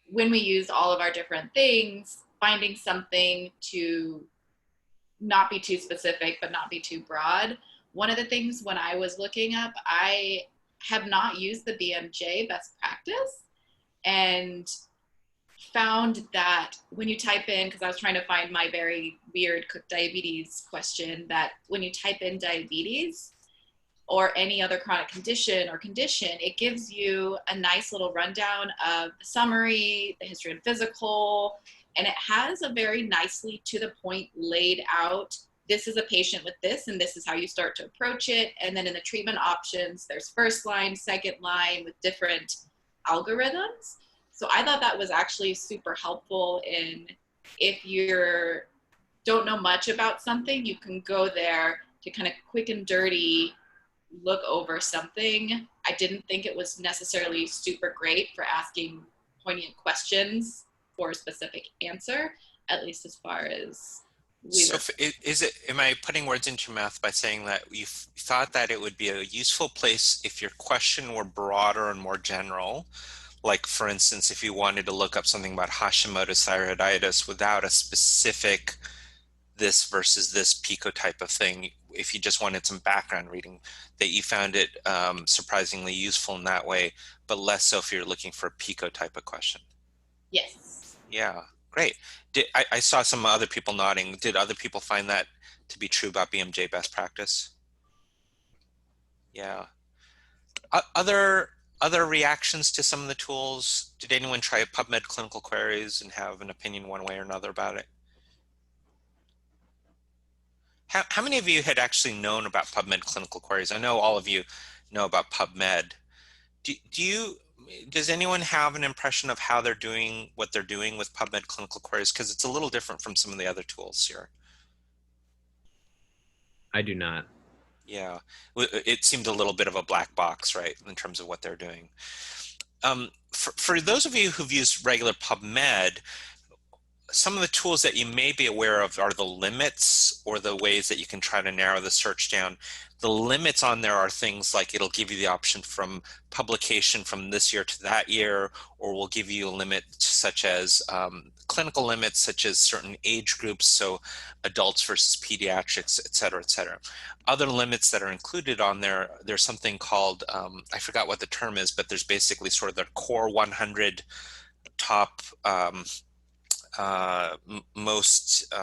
when we used all of our different things, finding something to not be too specific, but not be too broad. One of the things when I was looking up, I have not used the BMJ best practice and found that when you type in, because I was trying to find my very weird diabetes question, that when you type in diabetes or any other chronic condition, it gives you a nice little rundown of the summary, the history and physical, and it has a very nicely to the point laid out, this is a patient with this, and this is how you start to approach it. And then in the treatment options, there's first line, second line with different algorithms. So I thought that was actually super helpful in if you don't know much about something, you can go there to kind of quick and dirty look over something. I didn't think it was necessarily super great for asking poignant questions for a specific answer, at least as far as we So were. am I putting words into your mouth by saying that you thought that it would be a useful place if your question were broader and more general? Like, for instance, if you wanted to look up something about Hashimoto's thyroiditis without a specific this versus this PICO type of thing, if you just wanted some background reading, that you found it surprisingly useful in that way, but less so if you're looking for a PICO type of question. Yes. Yeah, great. I saw some other people nodding. Did other people find that to be true about BMJ best practice? Yeah. Other reactions to some of the tools? Did anyone try PubMed clinical queries and have an opinion one way or another about it? How many of you had actually known about PubMed clinical queries? I know all of you know about PubMed. Does anyone have an impression of how they're doing what they're doing with PubMed clinical queries? Because it's a little different from some of the other tools here. I do not. Yeah, it seemed a little bit of a black box, right, in terms of what they're doing. For those of you who've used regular PubMed, some of the tools that you may be aware of are the limits or the ways that you can try to narrow the search down. The limits on there are things like it'll give you the option from publication from this year to that year, or will give you a limit such as clinical limits, such as certain age groups, so adults versus pediatrics, et cetera, et cetera. Other limits that are included on there, there's something called, I forgot what the term is, but there's basically sort of the core 100 top most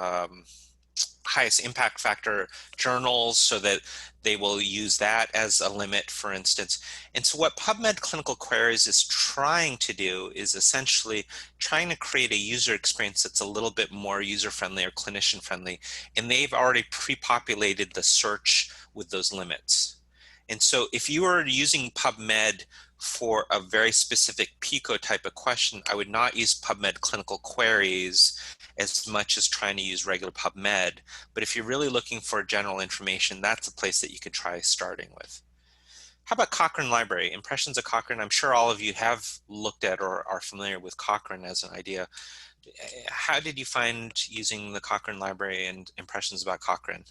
highest impact factor journals, so that they will use that as a limit, for instance. And so what PubMed Clinical Queries is trying to do is essentially trying to create a user experience that's a little bit more user-friendly or clinician-friendly, and they've already pre-populated the search with those limits. And so if you are using PubMed for a very specific PICO type of question, I would not use PubMed Clinical Queries as much as trying to use regular PubMed. But if you're really looking for general information, that's a place that you could try starting with. How about Cochrane Library? Impressions of Cochrane? I'm sure all of you have looked at or are familiar with Cochrane as an idea. How did you find using the Cochrane Library and impressions about Cochrane?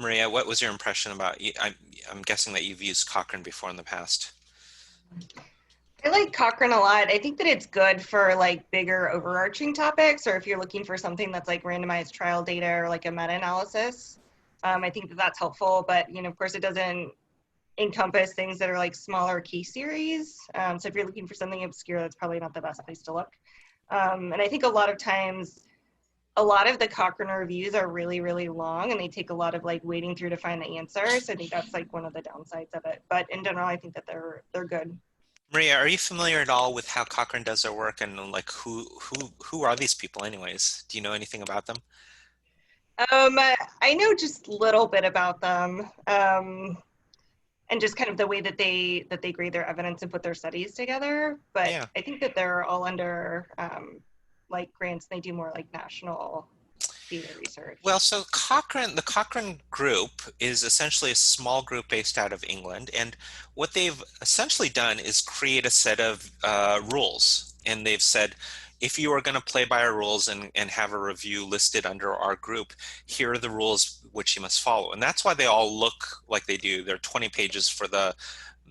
Maria, what was your impression about, I'm guessing that you've used Cochrane before in the past. I like Cochrane a lot. I think that it's good for like bigger overarching topics, or if you're looking for something that's like randomized trial data or like a meta-analysis. I think that that's helpful, but of course it doesn't encompass things that are like smaller case series. So if you're looking for something obscure, that's probably not the best place to look. And I think a lot of times, a lot of the Cochrane reviews are really, really long, and they take a lot of like wading through to find the answer. So I think that's like one of the downsides of it. But in general, I think that they're good. Maria, are you familiar at all with how Cochrane does their work, and like who are these people anyways? Do you know anything about them? I know just a little bit about them, and just kind of the way that they grade their evidence and put their studies together. But Yeah. I think that they're all under like grants. They do more like national data research. Well, so the Cochrane group is essentially a small group based out of England, and what they've essentially done is create a set of rules. And they've said, if you are going to play by our rules and have a review listed under our group, here are the rules which you must follow. And that's why they all look like they do. They're 20 pages for the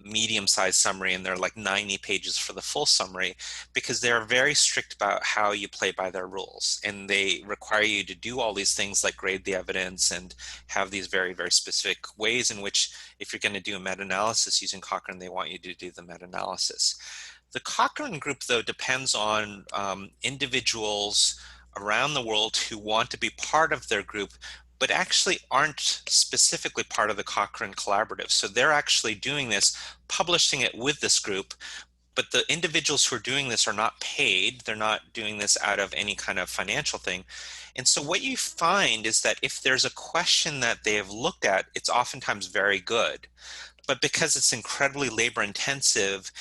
medium-sized summary, and they're like 90 pages for the full summary, because they're very strict about how you play by their rules, and they require you to do all these things like grade the evidence and have these very, very specific ways in which, if you're going to do a meta-analysis using Cochrane, they want you to do the meta-analysis. The Cochrane group, though, depends on individuals around the world who want to be part of their group, but actually aren't specifically part of the Cochrane Collaborative. So they're actually doing this, publishing it with this group, but the individuals who are doing this are not paid. They're not doing this out of any kind of financial thing. And so what you find is that if there's a question that they have looked at, it's oftentimes very good. But because it's incredibly labor intensive,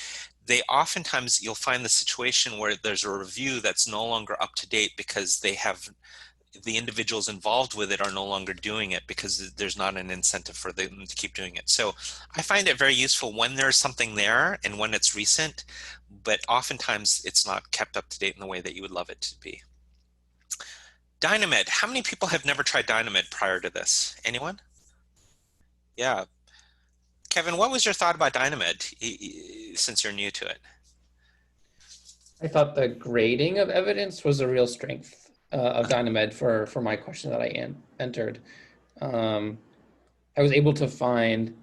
oftentimes you'll find the situation where there's a review that's no longer up to date because the individuals involved with it are no longer doing it because there's not an incentive for them to keep doing it. So I find it very useful when there's something there and when it's recent, but oftentimes it's not kept up to date in the way that you would love it to be. Dynamed. How many people have never tried Dynamed prior to this? Anyone? Yeah. Kevin, what was your thought about Dynamed since you're new to it? I thought the grading of evidence was a real strength of Dynamed for my question that I entered. I was able to find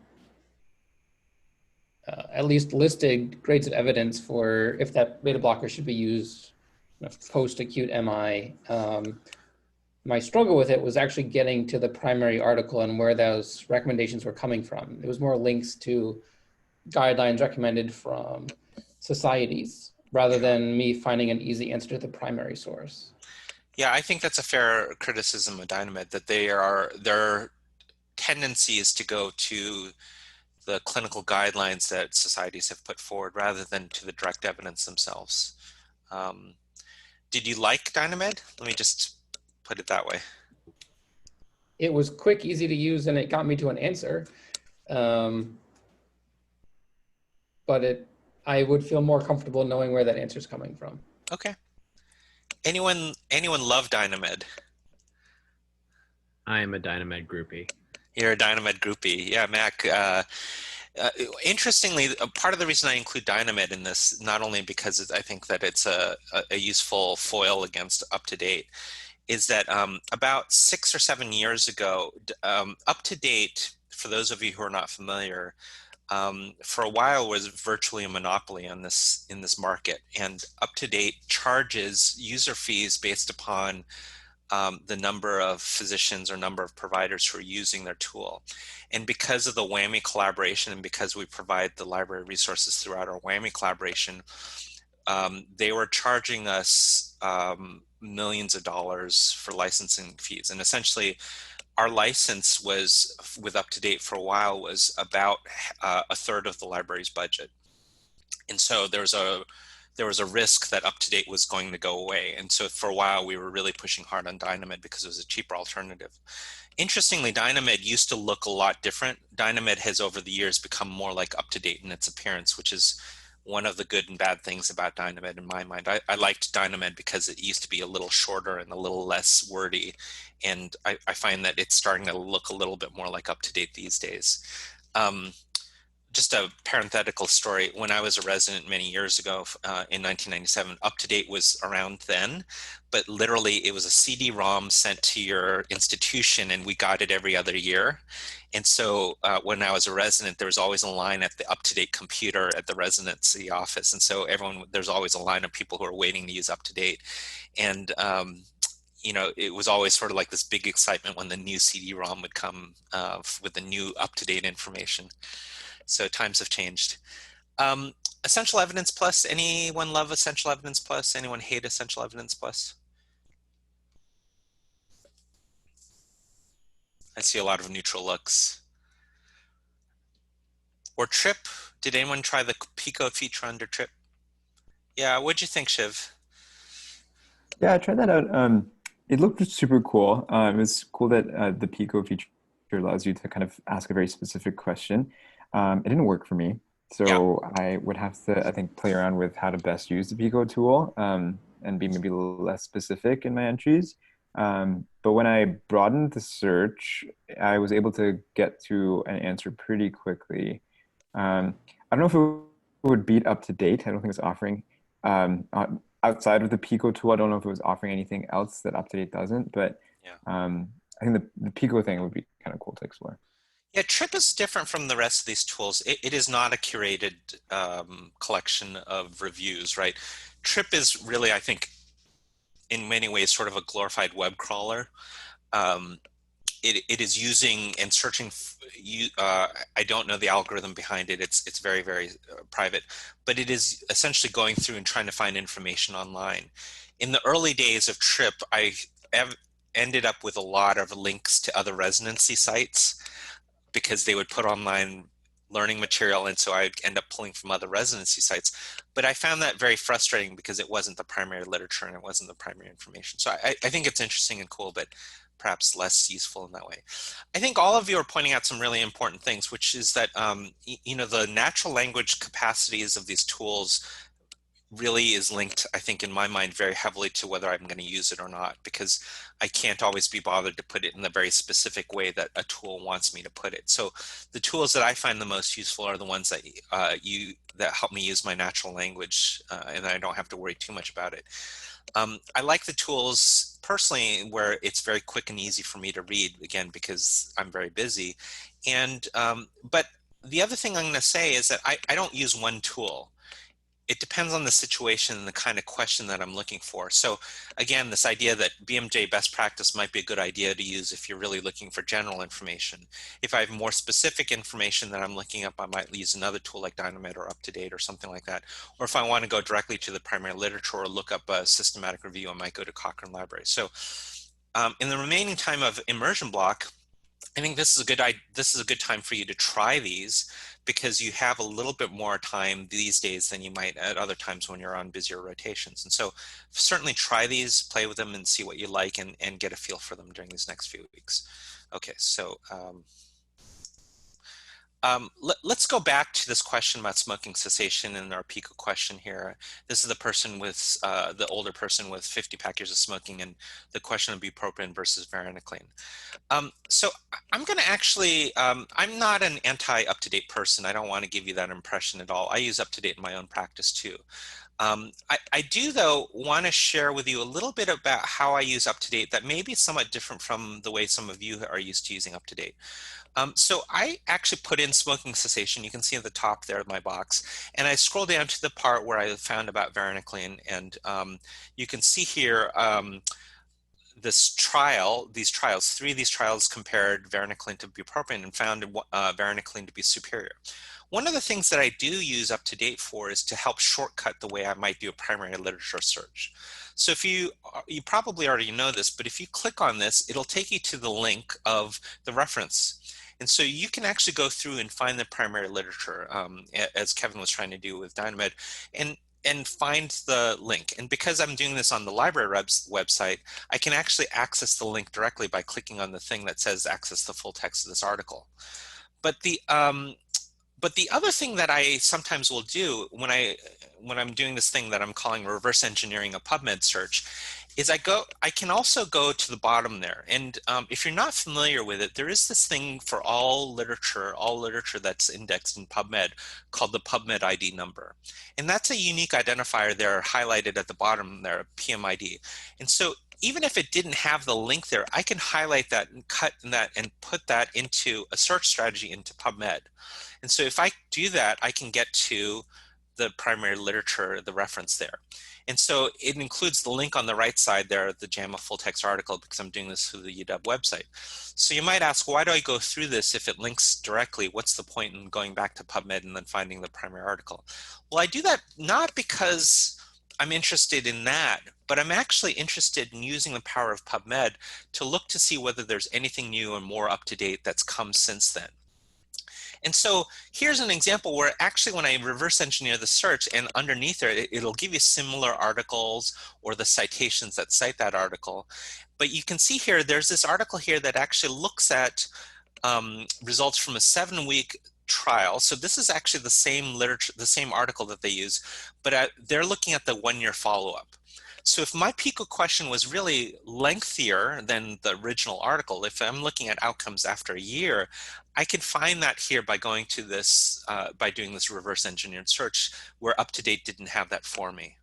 at least listed grades of evidence for if that beta blocker should be used post-acute MI. My struggle with it was actually getting to the primary article and where those recommendations were coming from. It was more links to guidelines recommended from societies rather than me finding an easy answer to the primary source. Yeah, I think that's a fair criticism of Dynamed, that their tendency is to go to the clinical guidelines that societies have put forward rather than to the direct evidence themselves. Did you like Dynamed? Let me just put it that way. It was quick, easy to use, and it got me to an answer. But I would feel more comfortable knowing where that answer is coming from. Okay. Anyone love Dynamed? I am a Dynamed groupie. You're a Dynamed groupie. Yeah, Mac. Interestingly, part of the reason I include Dynamed in this, not only because I think that it's a useful foil against UpToDate, is that about 6 or 7 years ago, UpToDate, for those of you who are not familiar, for a while was virtually a monopoly in this market, and UpToDate charges user fees based upon the number of physicians or number of providers who are using their tool. And because of the WWAMI collaboration, and because we provide the library resources throughout our WWAMI collaboration, they were charging us millions of dollars for licensing fees. And essentially, our license was, with UpToDate for a while, was about a third of the library's budget. And so there was a risk that UpToDate was going to go away. And so for a while, we were really pushing hard on Dynamed because it was a cheaper alternative. Interestingly, Dynamed used to look a lot different. Dynamed has over the years become more like UpToDate in its appearance, which is one of the good and bad things about Dynamed in my mind. I liked Dynamed because it used to be a little shorter and a little less wordy. And I find that it's starting to look a little bit more like UpToDate these days. Just a parenthetical story. When I was a resident many years ago in 1997, UpToDate was around then, but literally it was a CD-ROM sent to your institution and we got it every other year. And so when I was a resident, there was always a line at the UpToDate computer at the residency office. And so there's always a line of people who are waiting to use UpToDate. And you know, it was always sort of like this big excitement when the new CD-ROM would come with the new UpToDate information. So times have changed. Essential Evidence Plus, anyone love Essential Evidence Plus? Anyone hate Essential Evidence Plus? I see a lot of neutral looks. Or TRIP, did anyone try the Pico feature under TRIP? Yeah, what'd you think, Shiv? Yeah, I tried that out. It looked super cool. It was cool that the Pico feature allows you to kind of ask a very specific question. It didn't work for me. So yeah. I would have to, I think, play around with how to best use the Pico tool and be maybe a little less specific in my entries. But when I broadened the search, I was able to get to an answer pretty quickly. I don't know if it would beat UpToDate. I don't think it's offering, outside of the Pico tool, I don't know if it was offering anything else that UpToDate doesn't, but yeah. I think the Pico thing would be kind of cool to explore. Yeah, TRIP is different from the rest of these tools. It is not a curated collection of reviews, right? TRIP is really, I think, in many ways, sort of a glorified web crawler. It is using and searching. I don't know the algorithm behind it. It's very, very private, but it is essentially going through and trying to find information online. In the early days of TRIP, I ended up with a lot of links to other residency sites, because they would put online learning material, and so I'd end up pulling from other residency sites. But I found that very frustrating because it wasn't the primary literature and it wasn't the primary information. So I think it's interesting and cool, but perhaps less useful in that way. I think all of you are pointing out some really important things, which is that you know, the natural language capacities of these tools really is linked, I think, in my mind, very heavily to whether I'm going to use it or not, because I can't always be bothered to put it in the very specific way that a tool wants me to put it. So the tools that I find the most useful are the ones that that help me use my natural language, and I don't have to worry too much about it. I like the tools personally where it's very quick and easy for me to read, again, because I'm very busy. And but the other thing I'm going to say is that I don't use one tool. It depends on the situation and the kind of question that I'm looking for. So again, this idea that BMJ best practice might be a good idea to use if you're really looking for general information. If I have more specific information that I'm looking up, I might use another tool like Dynamed or UpToDate or something like that. Or if I want to go directly to the primary literature or look up a systematic review, I might go to Cochrane Library. So in the remaining time of immersion block, I think this is a good time for you to try these, because you have a little bit more time these days than you might at other times when you're on busier rotations. And so certainly try these, play with them, and see what you like, and get a feel for them during these next few weeks. Okay, so let's go back to this question about smoking cessation in our Pico question here. This is the person with, the older person with 50 pack years of smoking, and the question of bupropion versus varenicline. So I'm going to actually, I'm not an anti-UpToDate person. I don't want to give you that impression at all. I use UpToDate in my own practice too. I do, though, want to share with you a little bit about how I use UpToDate that may be somewhat different from the way some of you are used to using UpToDate. So I actually put in smoking cessation. You can see at the top there of my box, and I scroll down to the part where I found about varenicline, and you can see here these trials, 3 of these trials compared varenicline to bupropion and found varenicline to be superior. One of the things that I do use UpToDate for is to help shortcut the way I might do a primary literature search. So if you probably already know this, but if you click on this, it'll take you to the link of the reference. And so you can actually go through and find the primary literature, as Kevin was trying to do with Dynamed, and find the link. And because I'm doing this on the library website, I can actually access the link directly by clicking on the thing that says access the full text of this article. But But the other thing that I sometimes will do when I'm doing this thing that I'm calling reverse engineering a PubMed search is I can also go to the bottom there. And if you're not familiar with it, there is this thing for all literature that's indexed in PubMed called the PubMed ID number. And that's a unique identifier there highlighted at the bottom there, PMID. And so even if it didn't have the link there, I can highlight that and cut that and put that into a search strategy into PubMed. And so if I do that, I can get to the primary literature, the reference there. And so it includes the link on the right side there, the JAMA full text article, because I'm doing this through the UW website. So you might ask, why do I go through this if it links directly? What's the point in going back to PubMed and then finding the primary article? Well, I do that not because I'm interested in that, but I'm actually interested in using the power of PubMed to look to see whether there's anything new and more up to date that's come since then. And so here's an example where actually when I reverse engineer the search and underneath there, it'll give you similar articles or the citations that cite that article. But you can see here, there's this article here that actually looks at results from a 7-week trial. So this is actually the same literature, the same article that they use, but they're looking at the 1-year follow-up. So if my PICO question was really lengthier than the original article, if I'm looking at outcomes after a year, I can find that here by going to this, by doing this reverse engineered search where UpToDate didn't have that for me.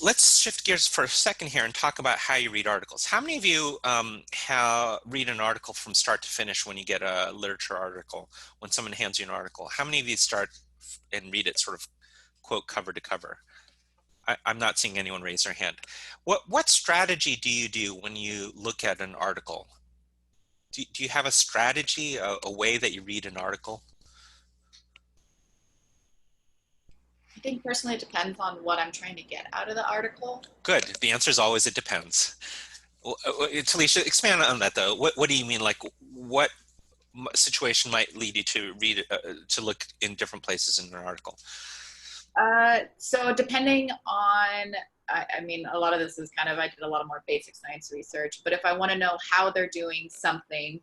Let's shift gears for a second here and talk about how you read articles. How many of you read an article from start to finish when you get a literature article, when someone hands you an article? How many of you start and read it sort of quote cover to cover? I'm not seeing anyone raise their hand. What strategy do you do when you look at an article? Do you have a strategy, a way that you read an article? I think personally it depends on what I'm trying to get out of the article. Good. The answer is always it depends. Talisha, expand on that though. What do you mean? Like what situation might lead you to read, to look in different places in an article? So depending on, I mean, a lot of this is kind of, I did a lot of more basic science research, but if I want to know how they're doing something,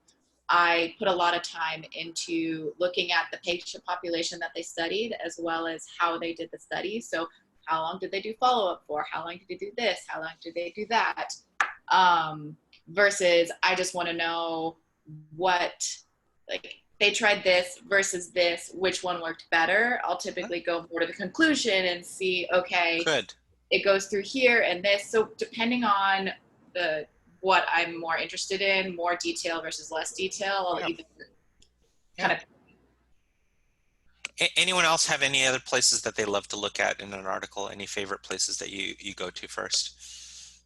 I put a lot of time into looking at the patient population that they studied, as well as how they did the study. So how long did they do follow-up for? How long did they do this? How long did they do that? Versus I just want to know what, like, they tried this versus this, which one worked better. I'll typically go more to the conclusion and see, okay, good, it goes through here and this. So depending on what I'm more interested in, more detail versus less detail, I'll either kind of. Anyone else have any other places that they love to look at in an article? Any favorite places that you go to first?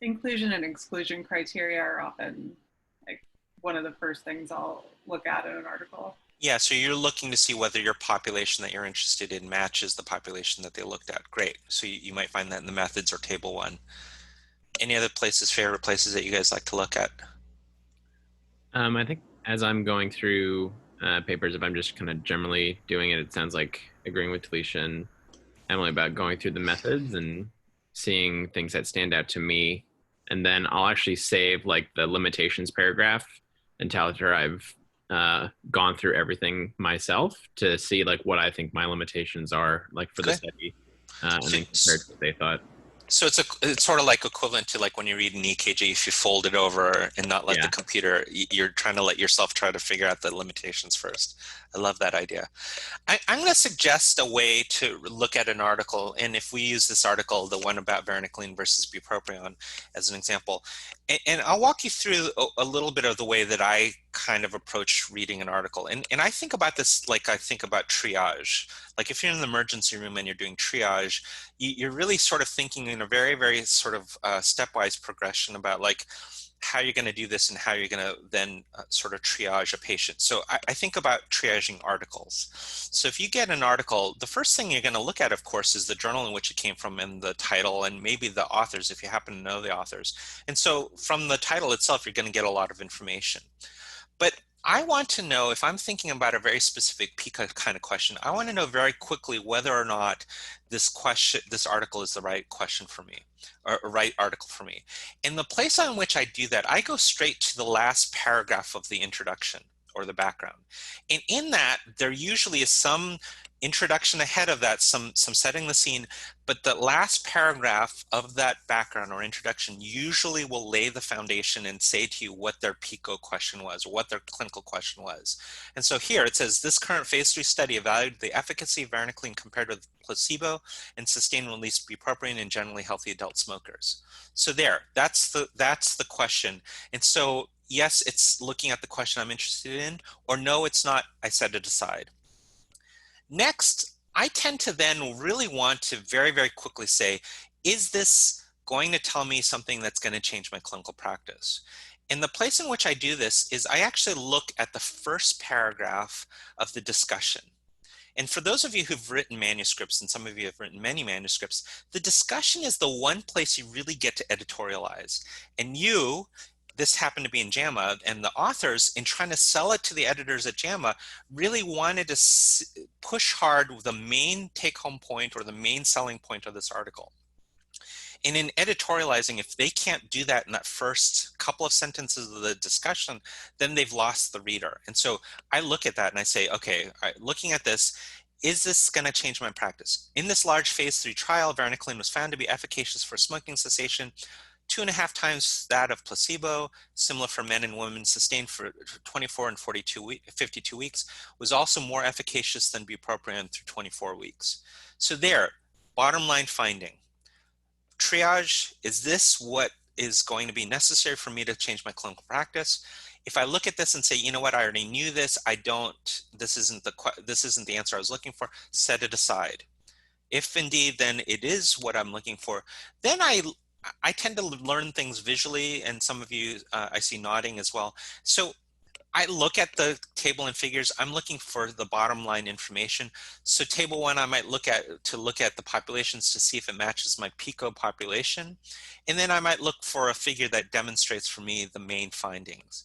Inclusion and exclusion criteria are often like one of the first things I'll look at in an article. Yeah, so you're looking to see whether your population that you're interested in matches the population that they looked at. Great. So you might find that in the methods or table 1. Any other places, favorite places that you guys like to look at? I think as I'm going through papers, if I'm just kind of generally doing it, it sounds like agreeing with Talisha and Emily about going through the methods and seeing things that stand out to me. And then I'll actually save like the limitations paragraph until after I've gone through everything myself to see like what I think my limitations are like for the study and then compared to what they thought. So it's sort of like equivalent to like when you read an EKG, if you fold it over and not let the computer, you're trying to let yourself try to figure out the limitations first. I love that idea. I'm going to suggest a way to look at an article. And if we use this article, the one about varenicline versus bupropion as an example, and I'll walk you through a little bit of the way that I kind of approach reading an article. And I think about this like I think about triage. Like if you're in the emergency room and you're doing triage, you're really sort of thinking in a very, very sort of stepwise progression about like how you're going to do this and how you're going to then sort of triage a patient. So I think about triaging articles. So if you get an article, the first thing you're going to look at, of course, is the journal in which it came from and the title and maybe the authors if you happen to know the authors. And so from the title itself, you're going to get a lot of information. But I want to know, if I'm thinking about a very specific PICA kind of question, I want to know very quickly whether or not this article is the right question for me, or right article for me. And the place on which I do that, I go straight to the last paragraph of the introduction, or the background. And in that, there usually is some introduction ahead of that, some setting the scene, but the last paragraph of that background or introduction usually will lay the foundation and say to you what their PICO question was, or what their clinical question was. And so here it says, this current phase 3 study evaluated the efficacy of varenicline compared with placebo and sustained release bupropion in generally healthy adult smokers. So there, that's the question. And so yes, it's looking at the question I'm interested in, or no, it's not, I set it aside. Next, I tend to then really want to very, very quickly say, is this going to tell me something that's going to change my clinical practice? And the place in which I do this is I actually look at the first paragraph of the discussion. And for those of you who've written manuscripts, and some of you have written many manuscripts, the discussion is the one place you really get to editorialize. And this happened to be in JAMA, and the authors, in trying to sell it to the editors at JAMA, really wanted to push hard the main take-home point or the main selling point of this article. And in editorializing, if they can't do that in that first couple of sentences of the discussion, then they've lost the reader. And so I look at that and I say, okay, looking at this, is this going to change my practice? In this large phase 3 trial, varenicline was found to be efficacious for smoking cessation, 2.5 times that of placebo, similar for men and women, sustained for 24 and 52 weeks, was also more efficacious than bupropion through 24 weeks. So there, bottom line finding. Triage, is this what is going to be necessary for me to change my clinical practice? If I look at this and say, you know what, I already knew this, this isn't the answer I was looking for, set it aside. If indeed, then it is what I'm looking for, then I tend to learn things visually, and some of you I see nodding as well. So I look at the table and figures. I'm looking for the bottom line information. So table 1, I might look at the populations to see if it matches my PICO population. And then I might look for a figure that demonstrates for me the main findings.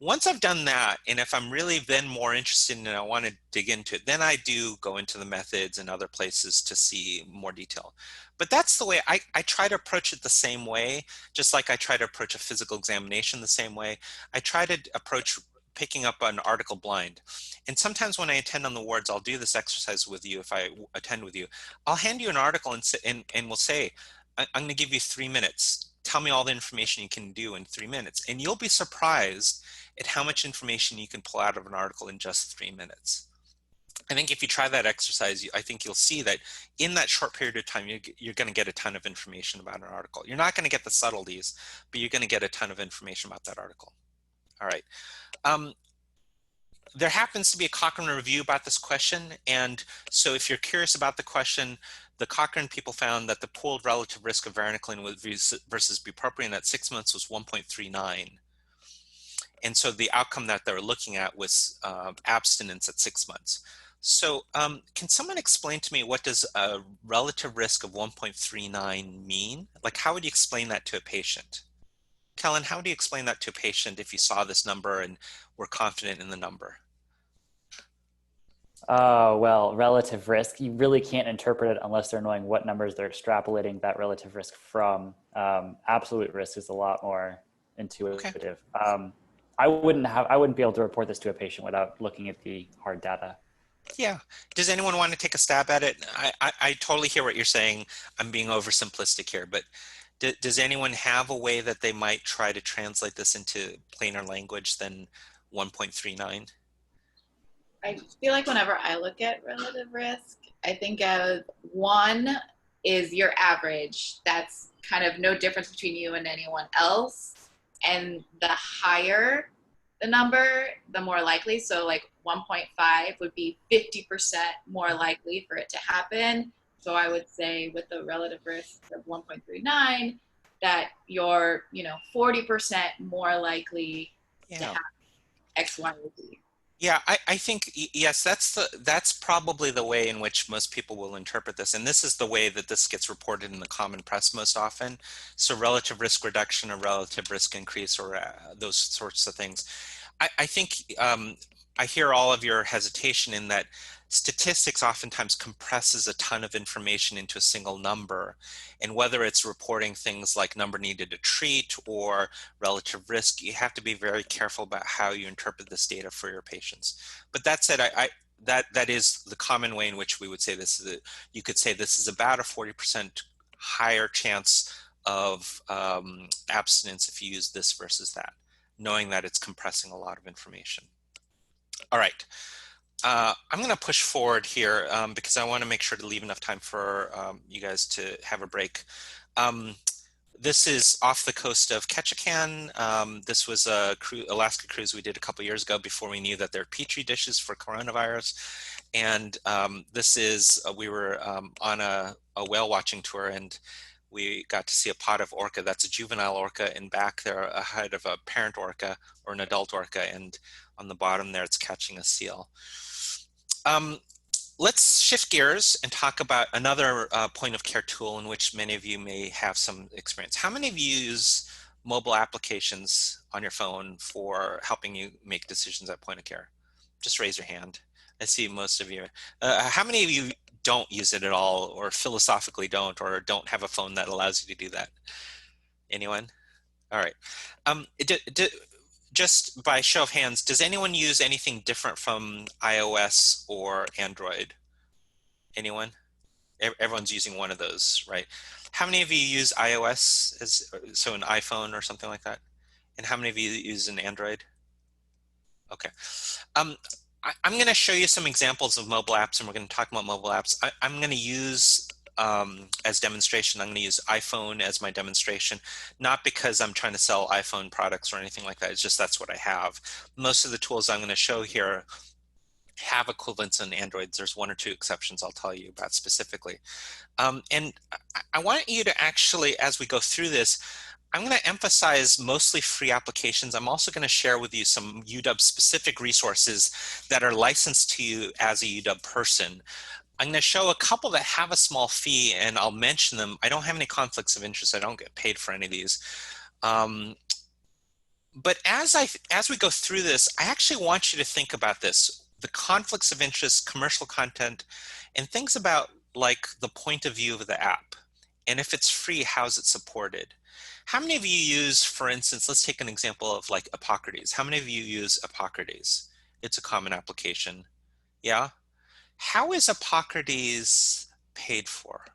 Once I've done that, and if I'm really then more interested and I want to dig into it, then I do go into the methods and other places to see more detail. But that's the way I try to approach it the same way, just like I try to approach a physical examination the same way. I try to approach picking up an article blind. And sometimes when I attend on the wards, I'll do this exercise with you. If I attend with you, I'll hand you an article and we'll say, I'm going to give you 3 minutes. Tell me all the information you can do in 3 minutes. And you'll be surprised at how much information you can pull out of an article in just 3 minutes. I think if you try that exercise, I think you'll see that in that short period of time, you're going to get a ton of information about an article. You're not going to get the subtleties, but you're going to get a ton of information about that article. All right. There happens to be a Cochrane review about this question. And so if you're curious about the question, the Cochrane people found that the pooled relative risk of varenicline versus bupropion at 6 months was 1.39. And so the outcome that they were looking at was abstinence at 6 months. So can someone explain to me, what does a relative risk of 1.39 mean? Like, how would you explain that to a patient? Kellen, how do you explain that to a patient if you saw this number and were confident in the number? Well, relative risk, you really can't interpret it unless they're knowing what numbers they're extrapolating that relative risk from. Absolute risk is a lot more intuitive. Okay. I wouldn't be able to report this to a patient without looking at the hard data. Yeah. Does anyone want to take a stab at it? I totally hear what you're saying. I'm being oversimplistic here, but does anyone have a way that they might try to translate this into plainer language than 1.39? I feel like whenever I look at relative risk, I think of 1 is your average. That's kind of no difference between you and anyone else. And the higher the number, the more likely. So like 1.5 would be 50% more likely for it to happen. So I would say with the relative risk of 1.39, that you're, 40% more likely to have X, Y, or Z. Yeah, I think, yes, that's probably the way in which most people will interpret this. And this is the way that this gets reported in the common press most often. So relative risk reduction or relative risk increase or those sorts of things. I think I hear all of your hesitation in that statistics oftentimes compresses a ton of information into a single number. And whether it's reporting things like number needed to treat or relative risk, you have to be very careful about how you interpret this data for your patients. But that said, that is the common way in which we would say this is you could say this is about a 40% higher chance of abstinence if you use this versus that, knowing that it's compressing a lot of information. All right, I'm going to push forward here because I want to make sure to leave enough time for you guys to have a break. This is off the coast of Ketchikan. This was a Alaska cruise we did a couple years ago before we knew that there are petri dishes for coronavirus. And this is, we were on a whale watching tour, and we got to see a pod of orca. That's a juvenile orca, and back there ahead of a parent orca or an adult orca, and on the bottom there it's catching a seal. Let's shift gears and talk about another point of care tool in which many of you may have some experience. How many of you use mobile applications on your phone for helping you make decisions at point of care? Just raise your hand. I see most of you. How many of you don't use it at all, or philosophically don't, or don't have a phone that allows you to do that? Anyone? All right. Just by show of hands, does anyone use anything different from iOS or Android? Anyone? Everyone's using one of those, right? How many of you use iOS, so an iPhone or something like that? And how many of you use an Android? Okay. I'm going to show you some examples of mobile apps, and we're going to talk about mobile apps. I'm going to use, as demonstration, I'm going to use iPhone as my demonstration, not because I'm trying to sell iPhone products or anything like that. It's just that's what I have. Most of the tools I'm going to show here have equivalents in Androids. There's one or two exceptions I'll tell you about specifically. And I want you to actually, as we go through this, I'm going to emphasize mostly free applications. I'm also going to share with you some UW specific resources that are licensed to you as a UW person. I'm going to show a couple that have a small fee, and I'll mention them. I don't have any conflicts of interest. I don't get paid for any of these. But as we go through this, I actually want you to think about this: the conflicts of interest, commercial content, and things about like the point of view of the app. And if it's free, how's it supported? How many of you use, for instance, let's take an example of like Epocrates. How many of you use Epocrates? It's a common application. Yeah? How is Epocrates paid for?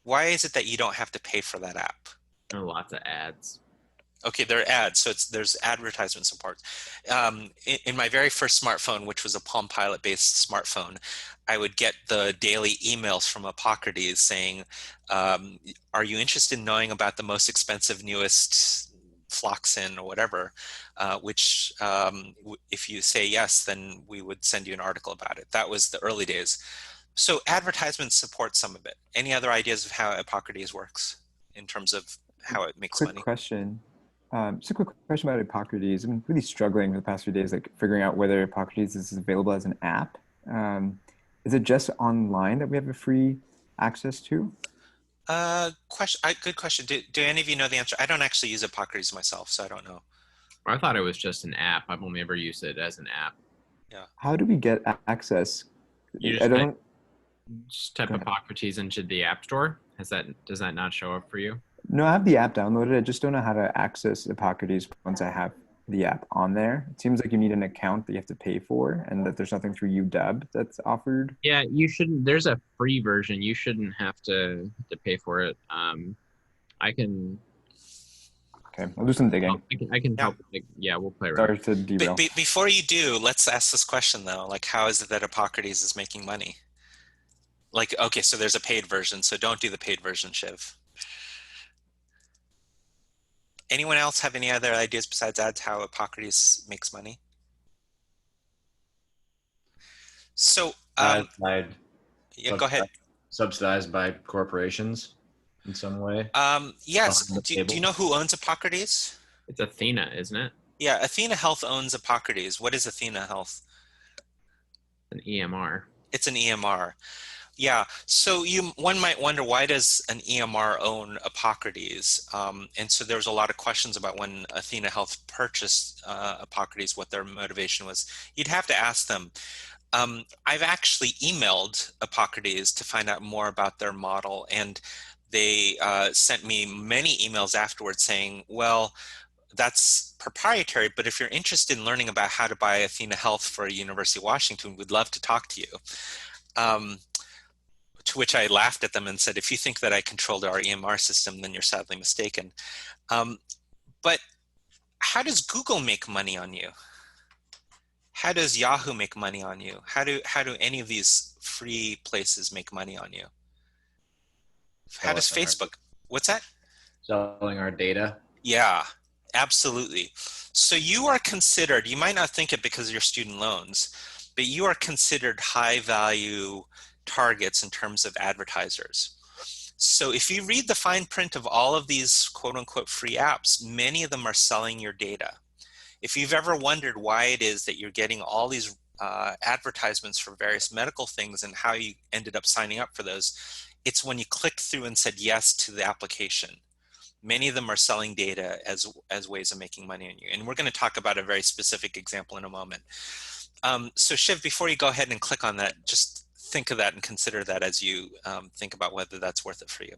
Why is it that you don't have to pay for that app? There are lots of ads. Okay, there are ads, so there's advertisement support. In my very first smartphone, which was a Palm Pilot-based smartphone, I would get the daily emails from Epocrates saying, are you interested in knowing about the most expensive, newest Floxin or whatever, which if you say yes, then we would send you an article about it. That was the early days. So advertisements support some of it. Any other ideas of how Epocrates works in terms of how it makes money? Quick question. Just a quick question about Epocrates. I've been really struggling for the past few days, like figuring out whether Epocrates is available as an app. Is it just online that we have a free access to? Good question. Do any of you know the answer? I don't actually use Epocrates myself, so I don't know. I thought it was just an app. I've only ever used it as an app. Yeah. How do we get access? You just type Epocrates into the App Store. Does that not show up for you? No, I have the app downloaded. I just don't know how to access Epocrates once I have the app on there. It seems like you need an account that you have to pay for, and that there's nothing through UW that's offered. Yeah, you shouldn't. There's a free version. You shouldn't have to pay for it. I can. Okay, I'll do some digging. I can help. Yeah, we'll play around. Sorry to derail. Before you do, let's ask this question though. Like, how is it that Epocrates is making money? Like, okay, so there's a paid version, so don't do the paid version, Shiv. Anyone else have any other ideas besides ads how Epocrates makes money? So, yeah, go ahead. Subsidized by corporations in some way? Yes. Do you know who owns Epocrates? It's Athena, isn't it? Yeah, Athena Health owns Epocrates. What is Athena Health? An EMR. It's an EMR. Yeah, so one might wonder, why does an EMR own Epocrates? And so there was a lot of questions about when Athena Health purchased Epocrates, what their motivation was. You'd have to ask them. I've actually emailed Epocrates to find out more about their model, and they sent me many emails afterwards saying, well, that's proprietary, but if you're interested in learning about how to buy Athena Health for University of Washington, we'd love to talk to you. To which I laughed at them and said, if you think that I controlled our EMR system, then you're sadly mistaken. But how does Google make money on you? How does Yahoo make money on you? How do any of these free places make money on you? How does Facebook? What's that? Selling our data. Yeah, absolutely. So you are considered, you might not think it because of your student loans, but you are considered high value targets in terms of advertisers. So if you read the fine print of all of these quote unquote free apps, many of them are selling your data. If you've ever wondered why it is that you're getting all these advertisements for various medical things and how you ended up signing up for those, it's when you clicked through and said yes to the application. Many of them are selling data as ways of making money on you. And we're going to talk about a very specific example in a moment. So Shiv, before you go ahead and click on that, just think of that and consider that as you think about whether that's worth it for you.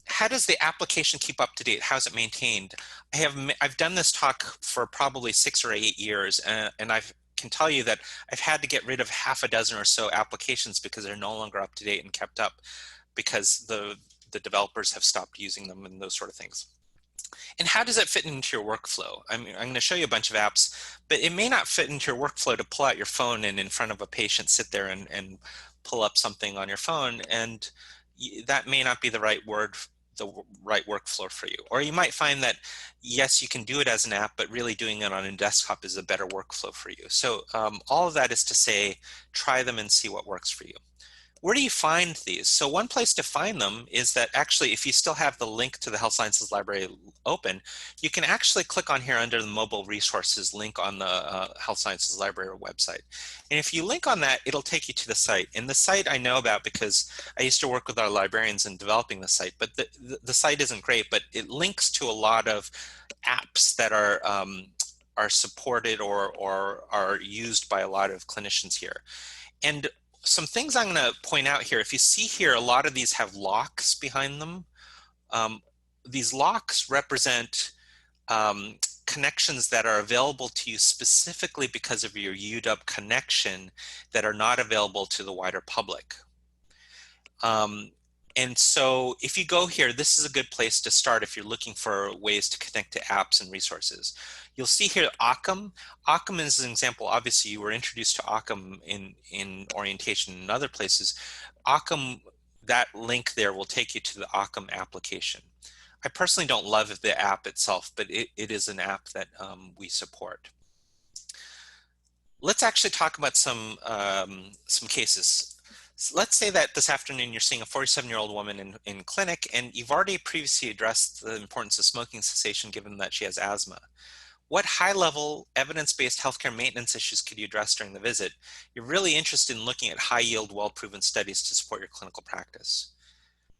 How does the application keep up to date? How's it maintained? I've done this talk for probably 6 or 8 years, and I can tell you that I've had to get rid of half a dozen or so applications because they're no longer up to date and kept up because the developers have stopped using them and those sort of things. And how does it fit into your workflow? I'm going to show you a bunch of apps, but it may not fit into your workflow to pull out your phone and in front of a patient sit there and pull up something on your phone, and that may not be the right workflow for you. Or you might find that, yes, you can do it as an app, but really doing it on a desktop is a better workflow for you. So all of that is to say, try them and see what works for you. Where do you find these? So one place to find them is that actually, if you still have the link to the Health Sciences Library open, you can actually click on here under the mobile resources link on the Health Sciences Library website. And if you link on that, it'll take you to the site. And the site I know about because I used to work with our librarians in developing the site, but the site isn't great, but it links to a lot of apps that are supported or are used by a lot of clinicians here. And some things I'm going to point out here, if you see here, a lot of these have locks behind them. These locks represent connections that are available to you specifically because of your UW connection that are not available to the wider public. And so if you go here, this is a good place to start if you're looking for ways to connect to apps and resources. You'll see here Occam. Occam is an example. Obviously, you were introduced to Occam in orientation and other places. Occam, that link there will take you to the Occam application. I personally don't love the app itself, but it is an app that we support. Let's actually talk about some cases. So let's say that this afternoon you're seeing a 47-year-old woman in clinic, and you've already previously addressed the importance of smoking cessation given that she has asthma. What high-level evidence-based healthcare maintenance issues could you address during the visit? You're really interested in looking at high-yield, well-proven studies to support your clinical practice.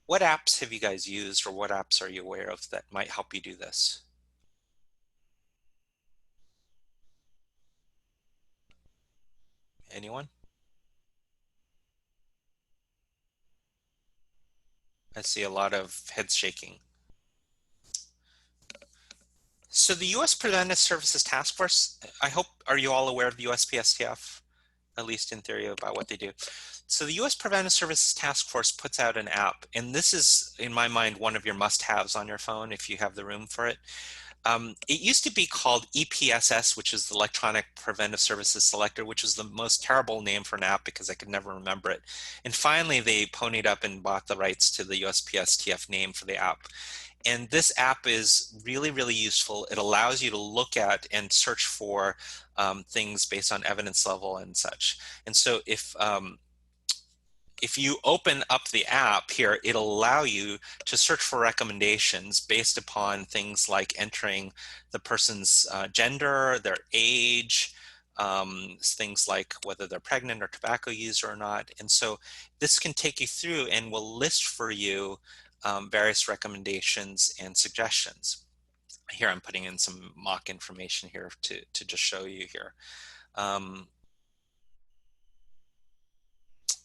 What apps have you guys used, or what apps are you aware of that might help you do this? Anyone? I see a lot of heads shaking. So the U.S. Preventive Services Task Force, are you all aware of the USPSTF, at least in theory, about what they do? So the U.S. Preventive Services Task Force puts out an app, and this is, in my mind, one of your must-haves on your phone if you have the room for it. It used to be called EPSS, which is the Electronic Preventive Services Selector, which was the most terrible name for an app because I could never remember it. And finally, they ponied up and bought the rights to the USPSTF name for the app. And this app is really, really useful. It allows you to look at and search for things based on evidence level and such. And so if you open up the app here, it'll allow you to search for recommendations based upon things like entering the person's gender, their age, things like whether they're pregnant or tobacco user or not. And so this can take you through and will list for you various recommendations and suggestions. Here I'm putting in some mock information here to just show you here.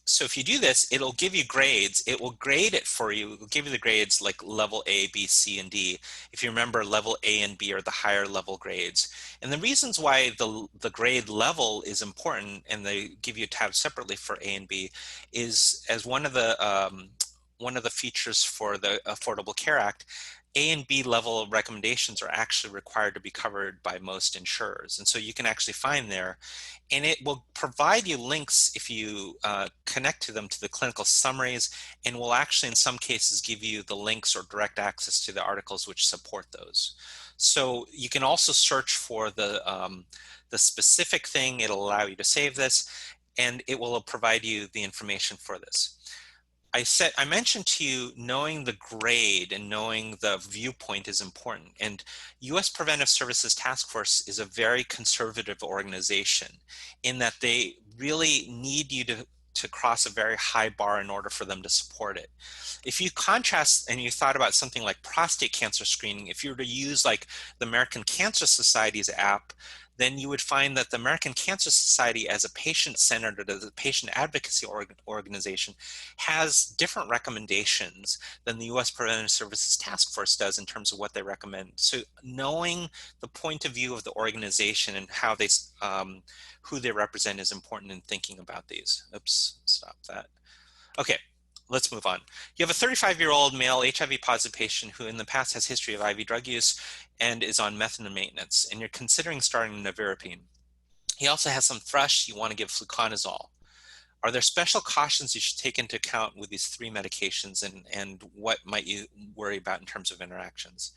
So if you do this, it'll give you grades. It will grade it for you. It will give you the grades like level A, B, C, and D. If you remember, level A and B are the higher level grades. And the reasons why the grade level is important, and they give you a tab separately for A and B, is as one of the features for the Affordable Care Act, A and B level recommendations are actually required to be covered by most insurers. And so you can actually find there, and it will provide you links if you connect to them to the clinical summaries, and will actually in some cases give you the links or direct access to the articles which support those. So you can also search for the specific thing. It'll allow you to save this, and it will provide you the information for this. I mentioned to you knowing the grade and knowing the viewpoint is important. And U.S. Preventive Services Task Force is a very conservative organization in that they really need you to cross a very high bar in order for them to support it. If you contrast and you thought about something like prostate cancer screening, if you were to use like the American Cancer Society's app, then you would find that the American Cancer Society, as a patient-centered or as a patient advocacy organization, has different recommendations than the U.S. Preventive Services Task Force does in terms of what they recommend. So knowing the point of view of the organization and how they, who they represent is important in thinking about these. Oops, stop that. Okay. Let's move on. You have a 35-year-old male HIV positive patient who in the past has history of IV drug use and is on methadone maintenance, and you're considering starting nevirapine. He also has some thrush. You want to give fluconazole. Are there special cautions you should take into account with these three medications, and what might you worry about in terms of interactions?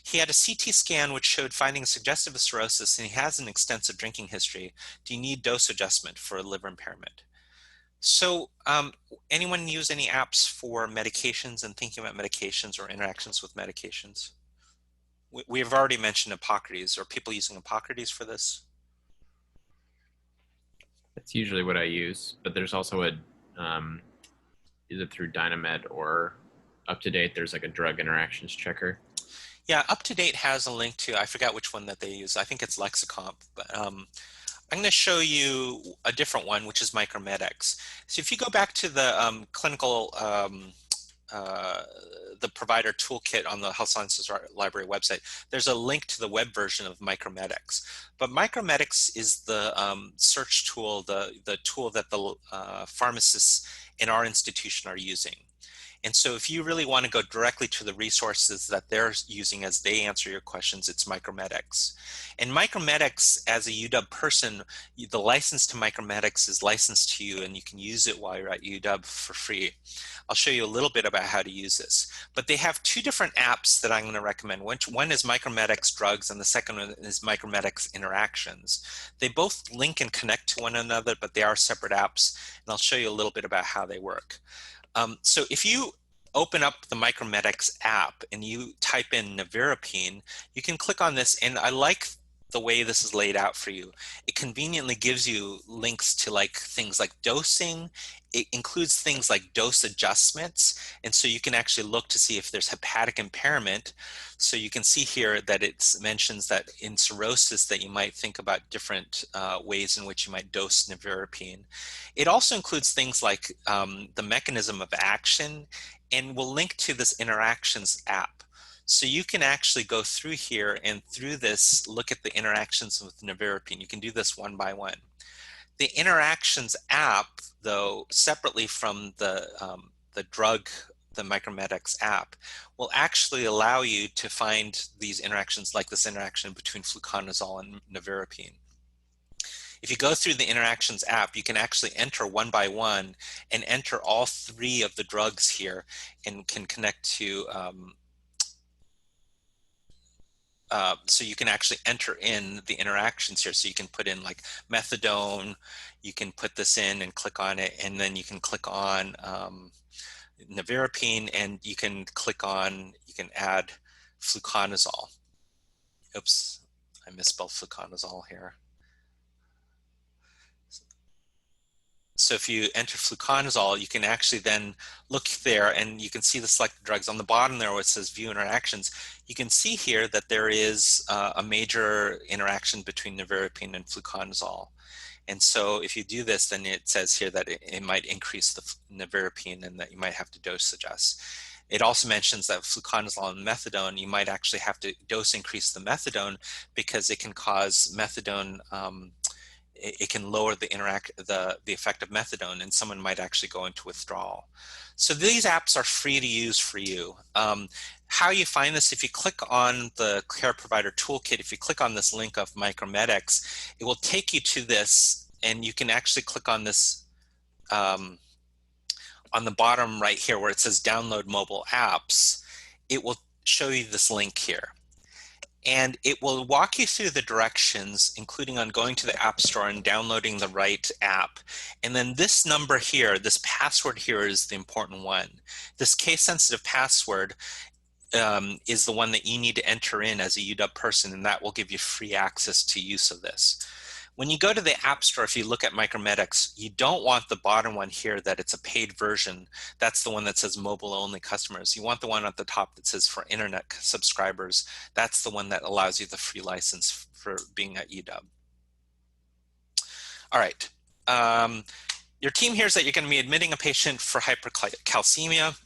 He had a CT scan which showed findings suggestive of cirrhosis, and he has an extensive drinking history. Do you need dose adjustment for liver impairment? So anyone use any apps for medications and thinking about medications or interactions with medications? We have already mentioned Hippocrates. Are people using Hippocrates for this? That's usually what I use, but there's also a, either through Dynamed or UpToDate, there's like a drug interactions checker. Yeah, UpToDate has a link to, I forgot which one that they use. I think it's Lexicomp, but I'm going to show you a different one, which is Micromedics. So if you go back to the clinical, the provider toolkit on the Health Sciences Library website, there's a link to the web version of Micromedics. But Micromedics is the search tool, the tool that the pharmacists in our institution are using. And so if you really want to go directly to the resources that they're using as they answer your questions, it's Micromedics. And Micromedics, as a UW person, the license to Micromedics is licensed to you, and you can use it while you're at UW for free. I'll show you a little bit about how to use this. But they have two different apps that I'm going to recommend. One is Micromedics Drugs, and the second one is Micromedics Interactions. They both link and connect to one another, but they are separate apps, and I'll show you a little bit about how they work. So if you open up the Micromedics app and you type in nevirapine, you can click on this, and I like the way this is laid out for you. It conveniently gives you links to like things like dosing. It includes things like dose adjustments, and so you can actually look to see if there's hepatic impairment. So you can see here that it mentions that in cirrhosis that you might think about different ways in which you might dose nevirapine. It also includes things like the mechanism of action, and we'll link to this interactions app. So you can actually go through here and through this, look at the interactions with nevirapine. You can do this one by one. The interactions app, though, separately from the drug, the Micromedics app, will actually allow you to find these interactions like this interaction between fluconazole and nevirapine. If you go through the interactions app, you can actually enter one by one and enter all three of the drugs here and can connect to, so you can actually enter in the interactions here. So you can put in like methadone, you can put this in and click on it, and then you can click on nevirapine, and you can click on, you can add fluconazole. Oops, I misspelled fluconazole here. So if you enter fluconazole, you can actually then look there and you can see the selected drugs. On the bottom there where it says view interactions, you can see here that there is a major interaction between nevirapine and fluconazole. And so if you do this, then it says here that it might increase the nevirapine and that you might have to dose adjust. It also mentions that fluconazole and methadone, you might actually have to dose increase the methadone because it can cause methadone, it can lower the effect of methadone, and someone might actually go into withdrawal. So these apps are free to use for you. How you find this, if you click on the Care Provider Toolkit, if you click on this link of Micromedics, it will take you to this, and you can actually click on this on the bottom right here where it says download mobile apps. It will show you this link here. And it will walk you through the directions, including on going to the App Store and downloading the right app. And then this number here, this password here is the important one. This case-sensitive password is the one that you need to enter in as a UW person, and that will give you free access to use of this. When you go to the App Store, if you look at Micromedics, you don't want the bottom one here that it's a paid version. That's the one that says mobile only customers. You want the one at the top that says for internet subscribers. That's the one that allows you the free license for being at UW. All right. Your team hears that you're going to be admitting a patient for hypercalcemia.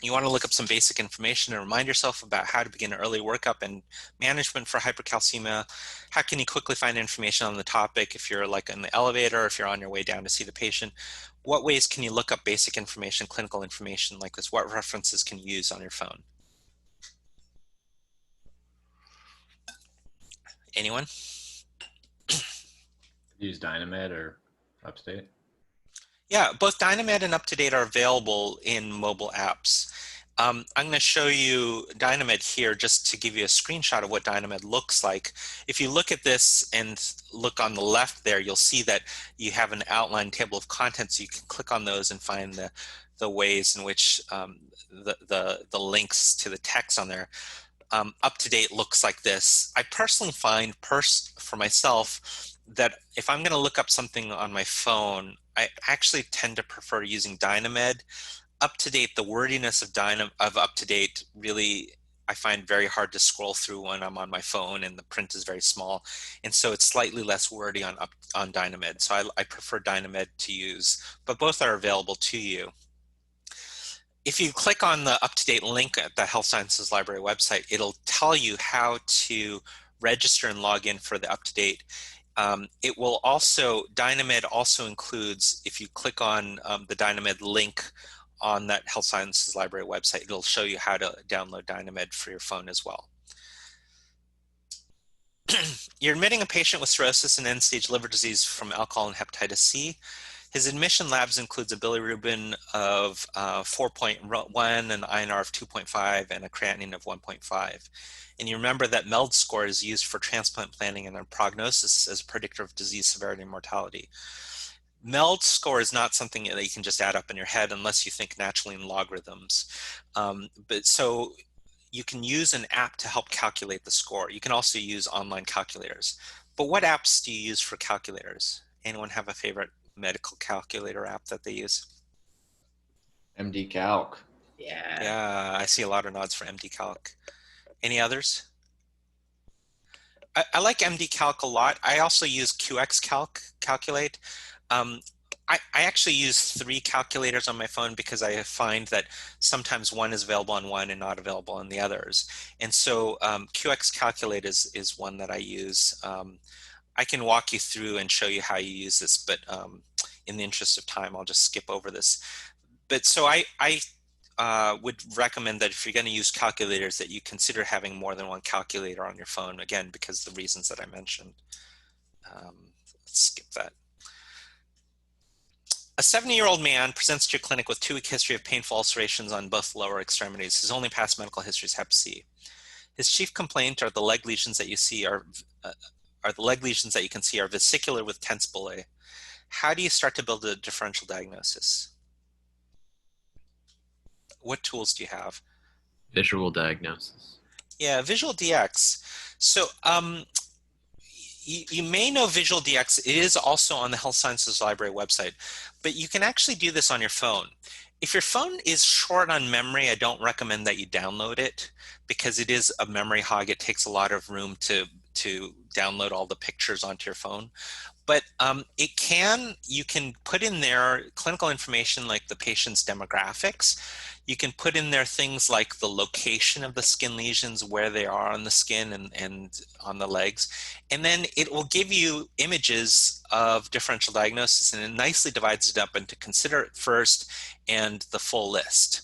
You want to look up some basic information and remind yourself about how to begin early workup and management for hypercalcemia. How can you quickly find information on the topic if you're like in the elevator, if you're on your way down to see the patient? What ways can you look up basic information, clinical information like this? What references can you use on your phone? Anyone? Use Dynamed or Upstate? Yeah, both Dynamed and UpToDate are available in mobile apps. I'm going to show you Dynamed here just to give you a screenshot of what Dynamed looks like. If you look at this and look on the left there, you'll see that you have an outline table of contents. You can click on those and find the ways in which the links to the text on there. UpToDate looks like this. I personally find for myself that if I'm going to look up something on my phone, I actually tend to prefer using Dynamed. UpToDate, the wordiness of UpToDate really I find very hard to scroll through when I'm on my phone and the print is very small. And so it's slightly less wordy on Dynamed. So I prefer Dynamed to use, but both are available to you. If you click on the UpToDate link at the Health Sciences Library website, it'll tell you how to register and log in for the UpToDate. It will also, Dynamed also includes, if you click on the Dynamed link on that Health Sciences Library website, it'll show you how to download Dynamed for your phone as well. You're admitting a patient with cirrhosis and end-stage liver disease from alcohol and hepatitis C. His admission labs includes a bilirubin of 4.1, an INR of 2.5, and a creatinine of 1.5. And you remember that MELD score is used for transplant planning and prognosis as a predictor of disease severity and mortality. MELD score is not something that you can just add up in your head unless you think naturally in logarithms. But so you can use an app to help calculate the score. You can also use online calculators. But what apps do you use for calculators? Anyone have a favorite medical calculator app that they use? MD Calc. Yeah. Yeah, I see a lot of nods for MD Calc. Any others? I like MD Calc a lot. I also use QX Calculate. I actually use 3 calculators on my phone because I find that sometimes one is available on one and not available on the others. And so QX Calculate is one that I use. I can walk you through and show you how you use this, but in the interest of time, I'll just skip over this. But so I would recommend that if you're going to use calculators that you consider having more than one calculator on your phone, again, because of the reasons that I mentioned. Let's skip that. A 70-year-old man presents to your clinic with 2-week history of painful ulcerations on both lower extremities. His only past medical history is Hep C. His chief complaint are the leg lesions that you see the leg lesions that you can see are vesicular with tense bullae. How do you start to build a differential diagnosis? What tools do you have? Visual diagnosis. Yeah, Visual DX. So you may know Visual DX. It is also on the Health Sciences Library website, but you can actually do this on your phone. If your phone is short on memory, I don't recommend that you download it because it is a memory hog. It takes a lot of room to download all the pictures onto your phone. But you can put in there clinical information like the patient's demographics. You can put in there things like the location of the skin lesions, where they are on the skin and on the legs. And then it will give you images of differential diagnosis, and it nicely divides it up into consider it first and the full list.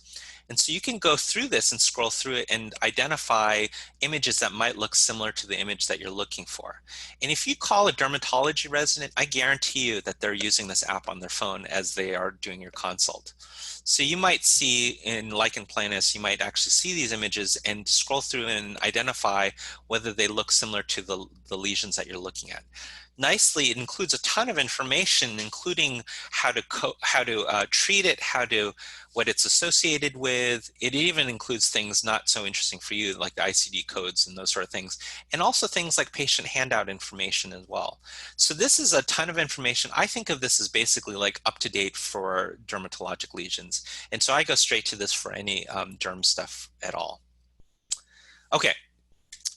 And so you can go through this and scroll through it and identify images that might look similar to the image that you're looking for. And if you call a dermatology resident, I guarantee you that they're using this app on their phone as they are doing your consult. So you might see in lichen planus, you might actually see these images and scroll through and identify whether they look similar to the lesions that you're looking at. Nicely, it includes a ton of information, including how to treat it, what it's associated with. It even includes things not so interesting for you, like the ICD codes and those sort of things, and also things like patient handout information as well. So this is a ton of information. I think of this as basically like up to date for dermatologic lesions. And so I go straight to this for any derm stuff at all. Okay.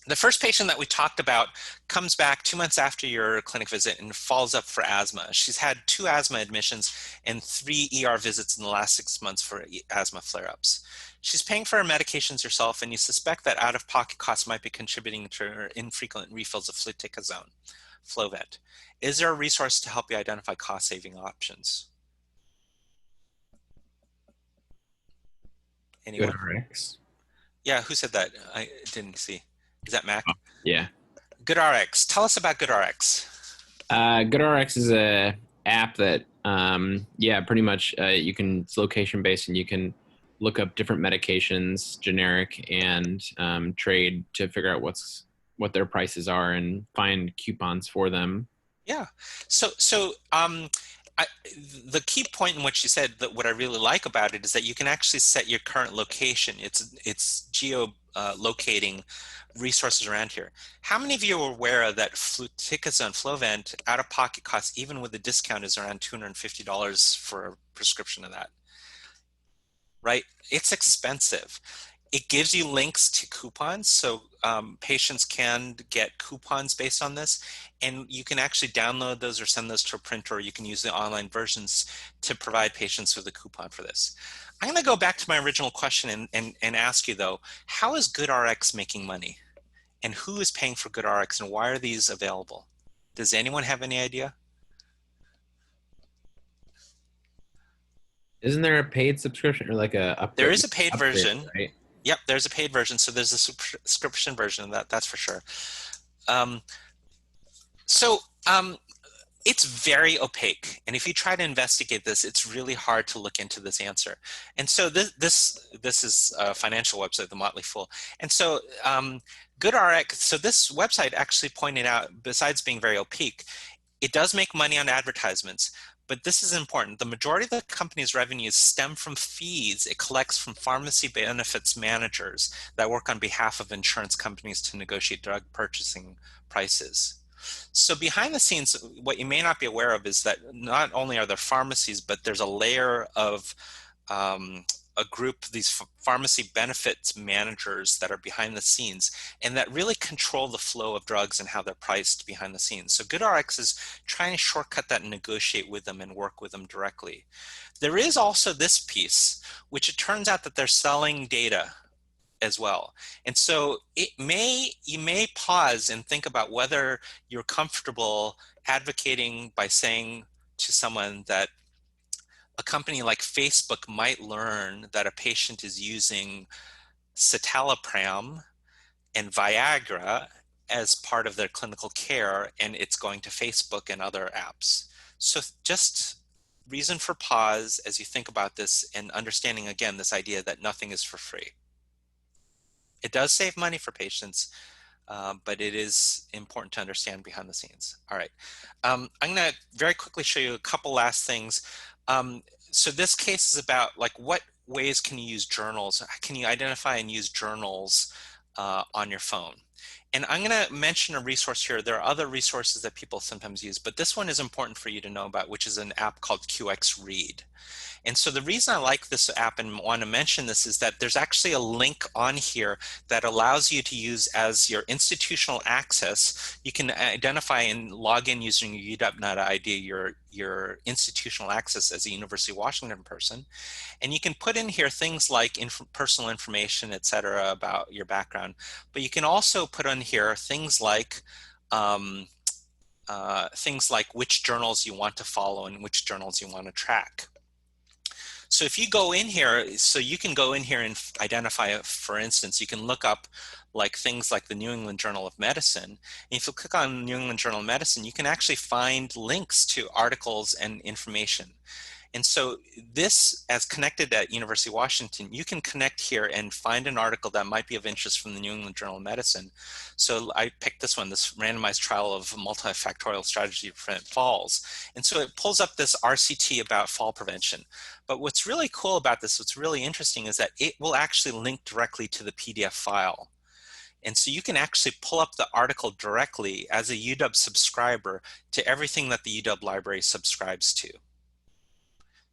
The first patient that we talked about comes back 2 months after your clinic visit and follows up for asthma. She's had 2 asthma admissions and 3 ER visits in the last 6 months for asthma flare-ups. She's paying for her medications herself, and you suspect that out-of-pocket costs might be contributing to her infrequent refills of fluticasone, Flovent. Is there a resource to help you identify cost-saving options? Anyone? GoodRx. Yeah, who said that? I didn't see. Is that Mac? Yeah. GoodRx. Tell us about GoodRx. GoodRx is a app that, pretty much it's location based, and you can look up different medications, generic and trade, to figure out what their prices are and find coupons for them. Yeah. So the key point in what you said, that what I really like about it is that you can actually set your current location. It's geo locating resources around here. How many of you are aware that fluticasone, Flovent, out-of-pocket costs, even with the discount, is around $250 for a prescription of that? Right? It's expensive. It gives you links to coupons, so patients can get coupons based on this, and you can actually download those or send those to a printer, or you can use the online versions to provide patients with a coupon for this. I'm going to go back to my original question and ask you, though, how is GoodRx making money? And who is paying for GoodRx, and why are these available? Does anyone have any idea? Isn't there a paid subscription, or like a upgrade? There is a paid version. Right? Yep, there's a paid version. So there's a subscription version of that's for sure. It's very opaque, and if you try to investigate this, it's really hard to look into this answer. And so this is a financial website, The Motley Fool. And so GoodRx, so this website actually pointed out, besides being very opaque, it does make money on advertisements. But this is important. The majority of the company's revenues stem from fees it collects from pharmacy benefits managers that work on behalf of insurance companies to negotiate drug purchasing prices. So behind the scenes, what you may not be aware of is that not only are there pharmacies, but there's a layer of a group, these pharmacy benefits managers that are behind the scenes and that really control the flow of drugs and how they're priced behind the scenes. So GoodRx is trying to shortcut that and negotiate with them and work with them directly. There is also this piece, which it turns out that they're selling data as well. And so you may pause and think about whether you're comfortable advocating by saying to someone that a company like Facebook might learn that a patient is using citalopram and Viagra as part of their clinical care, and it's going to Facebook and other apps. So just reason for pause as you think about this, and understanding again this idea that nothing is for free. It does save money for patients, but it is important to understand behind the scenes. All right, I'm gonna very quickly show you a couple last things. So this case is about like what ways can you use journals? Can you identify and use journals on your phone? And I'm going to mention a resource here. There are other resources that people sometimes use, but this one is important for you to know about, which is an app called QX Read. And so the reason I like this app and want to mention this is that there's actually a link on here that allows you to use as your institutional access. You can identify and log in using your UW-NET ID, your institutional access as a University of Washington person. And you can put in here things like personal information, et cetera, about your background. But you can also put on here things like which journals you want to follow and which journals you want to track. So if you go in here, so you can go in here and identify, for instance, you can look up like things like the New England Journal of Medicine. And if you click on New England Journal of Medicine, you can actually find links to articles and information. And so this, as connected at University of Washington, you can connect here and find an article that might be of interest from the New England Journal of Medicine. So I picked this one, this randomized trial of multifactorial strategy to prevent falls. And so it pulls up this RCT about fall prevention. But what's really cool about this, what's really interesting, is that it will actually link directly to the PDF file. And so you can actually pull up the article directly as a UW subscriber to everything that the UW library subscribes to.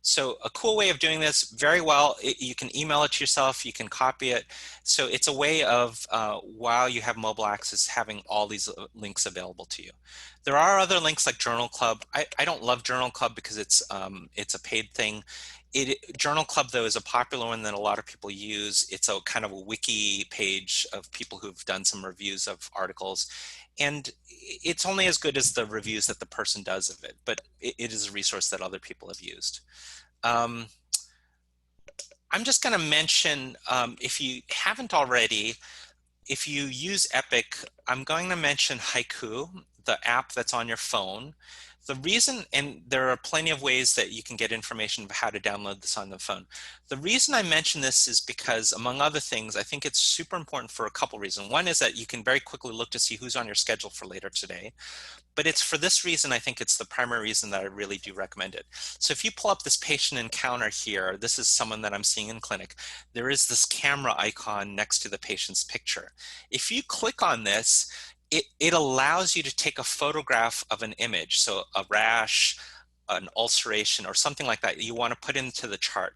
So a cool way of doing this, very well, you can email it to yourself, you can copy it. So it's a way of, while you have mobile access, having all these links available to you. There are other links like Journal Club. I don't love Journal Club because it's a paid thing. Journal Club, though, is a popular one that a lot of people use. It's a kind of a wiki page of people who've done some reviews of articles. And it's only as good as the reviews that the person does of it, but it is a resource that other people have used. I'm just going to mention, if you haven't already, if you use Epic, I'm going to mention Haiku, the app that's on your phone. The reason, and there are plenty of ways that you can get information about how to download this on the phone. The reason I mention this is because, among other things, I think it's super important for a couple reasons. One is that you can very quickly look to see who's on your schedule for later today. But it's for this reason, I think it's the primary reason that I really do recommend it. So if you pull up this patient encounter here, this is someone that I'm seeing in clinic. There is this camera icon next to the patient's picture. If you click on this, it allows you to take a photograph of an image. So a rash, an ulceration, or something like that you want to put into the chart.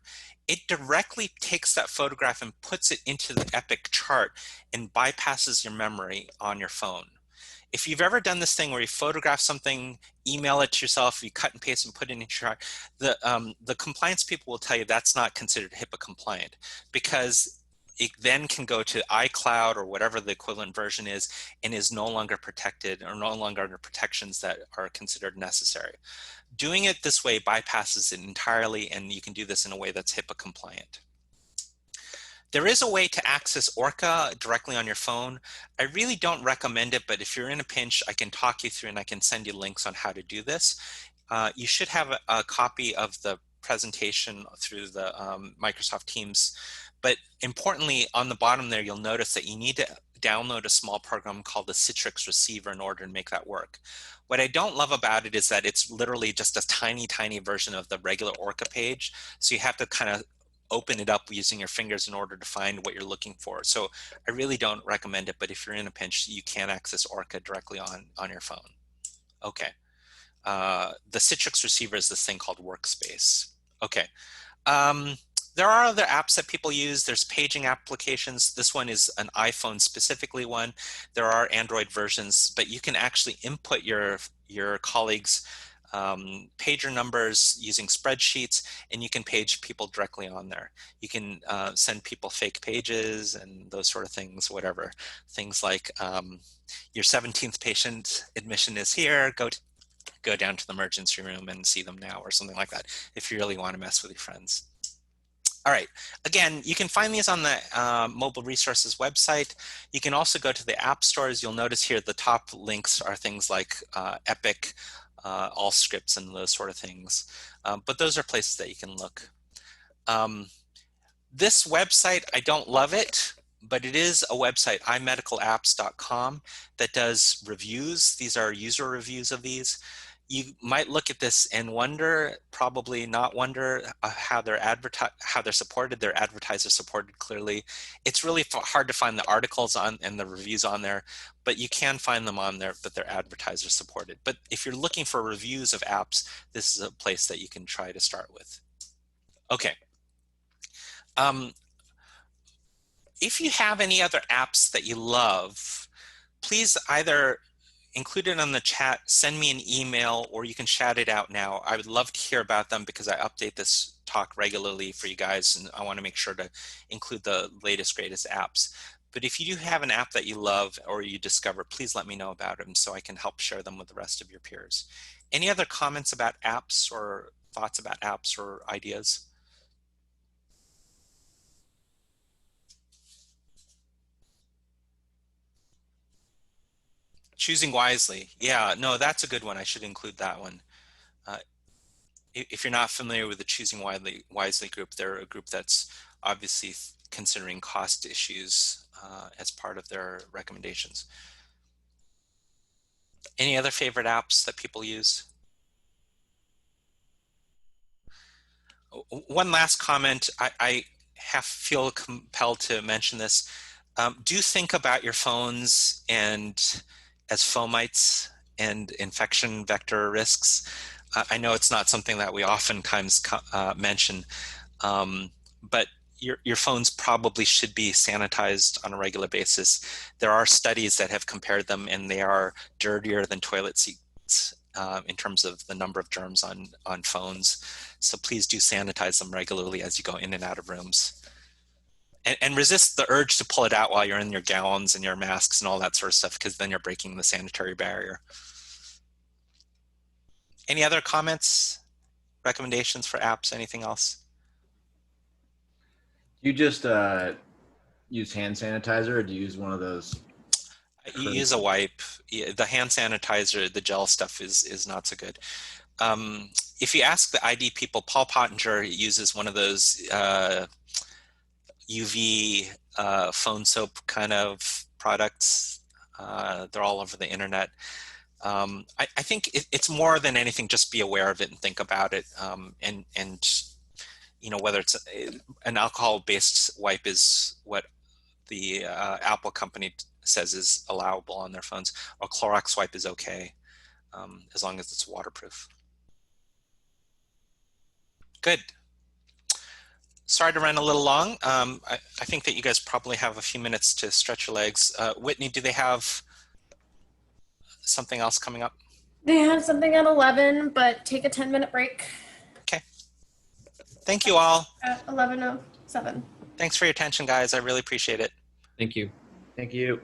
It directly takes that photograph and puts it into the Epic chart and bypasses your memory on your phone. If you've ever done this thing where you photograph something, email it to yourself, you cut and paste and put it in your chart, the compliance people will tell you that's not considered HIPAA compliant, because it then can go to iCloud or whatever the equivalent version is and is no longer protected or no longer under protections that are considered necessary. Doing it this way bypasses it entirely, and you can do this in a way that's HIPAA compliant. There is a way to access Orca directly on your phone. I really don't recommend it, but if you're in a pinch, I can talk you through and I can send you links on how to do this. You should have a copy of the presentation through the Microsoft Teams. But importantly, on the bottom there, you'll notice that you need to download a small program called the Citrix Receiver in order to make that work. What I don't love about it is that it's literally just a tiny, tiny version of the regular Orca page. So you have to kind of open it up using your fingers in order to find what you're looking for. So I really don't recommend it, but if you're in a pinch, you can access Orca directly on your phone. Okay. The Citrix Receiver is this thing called Workspace. Okay. There are other apps that people use. There's paging applications. This one is an iPhone specifically one. There are Android versions, but you can actually input your colleagues' pager numbers using spreadsheets, and you can page people directly on there. You can send people fake pages and those sort of things, whatever. Things like your 17th patient admission is here, go down to the emergency room and see them now, or something like that, if you really want to mess with your friends. All right, again, you can find these on the Mobile Resources website. You can also go to the app stores. You'll notice here the top links are things like Epic, Allscripts, and those sort of things. But those are places that you can look. This website, I don't love it, but it is a website, imedicalapps.com, that does reviews. These are user reviews of these. you might look at this and wonder, probably not wonder, how they're supported. They're advertiser supported clearly. It's really hard to find the articles on and the reviews on there, but you can find them on there, but they're advertiser supported. But if you're looking for reviews of apps, this is a place that you can try to start with. Okay. If you have any other apps that you love, please either include it on the chat, send me an email, or you can shout it out now. I would love to hear about them because I update this talk regularly for you guys, and I want to make sure to include the latest, greatest apps. But if you do have an app that you love or you discover, please let me know about them so I can help share them with the rest of your peers. Any other comments about apps or thoughts about apps or ideas? Choosing wisely. Yeah, no, that's a good one. I should include that one. If you're not familiar with the Choosing Wisely group, they're a group that's obviously considering cost issues as part of their recommendations. Any other favorite apps that people use? One last comment. I feel compelled to mention this. Do think about your phones and as fomites and infection vector risks. I know it's not something that we oftentimes mention, but your phones probably should be sanitized on a regular basis. There are studies that have compared them, and they are dirtier than toilet seats in terms of the number of germs on phones. So please do sanitize them regularly as you go in and out of rooms. And resist the urge to pull it out while you're in your gowns and your masks and all that sort of stuff, because then you're breaking the sanitary barrier. Any other comments, recommendations for apps, anything else? You just use hand sanitizer, or do you use one of those? You use a wipe. The hand sanitizer, the gel stuff is not so good. If you ask the ID people, Paul Pottinger uses one of those UV phone soap kind of products. They're all over the internet. I think it's more than anything, just be aware of it and think about it. And you know, whether it's an alcohol-based wipe is what the Apple company says is allowable on their phones, or Clorox wipe is okay, as long as it's waterproof. Good. Sorry to run a little long. I think that you guys probably have a few minutes to stretch your legs. Whitney, do they have something else coming up? They have something at 11, but take a 10-minute break. Okay. Thank you all. At 11:07. Thanks for your attention, guys. I really appreciate it. Thank you. Thank you.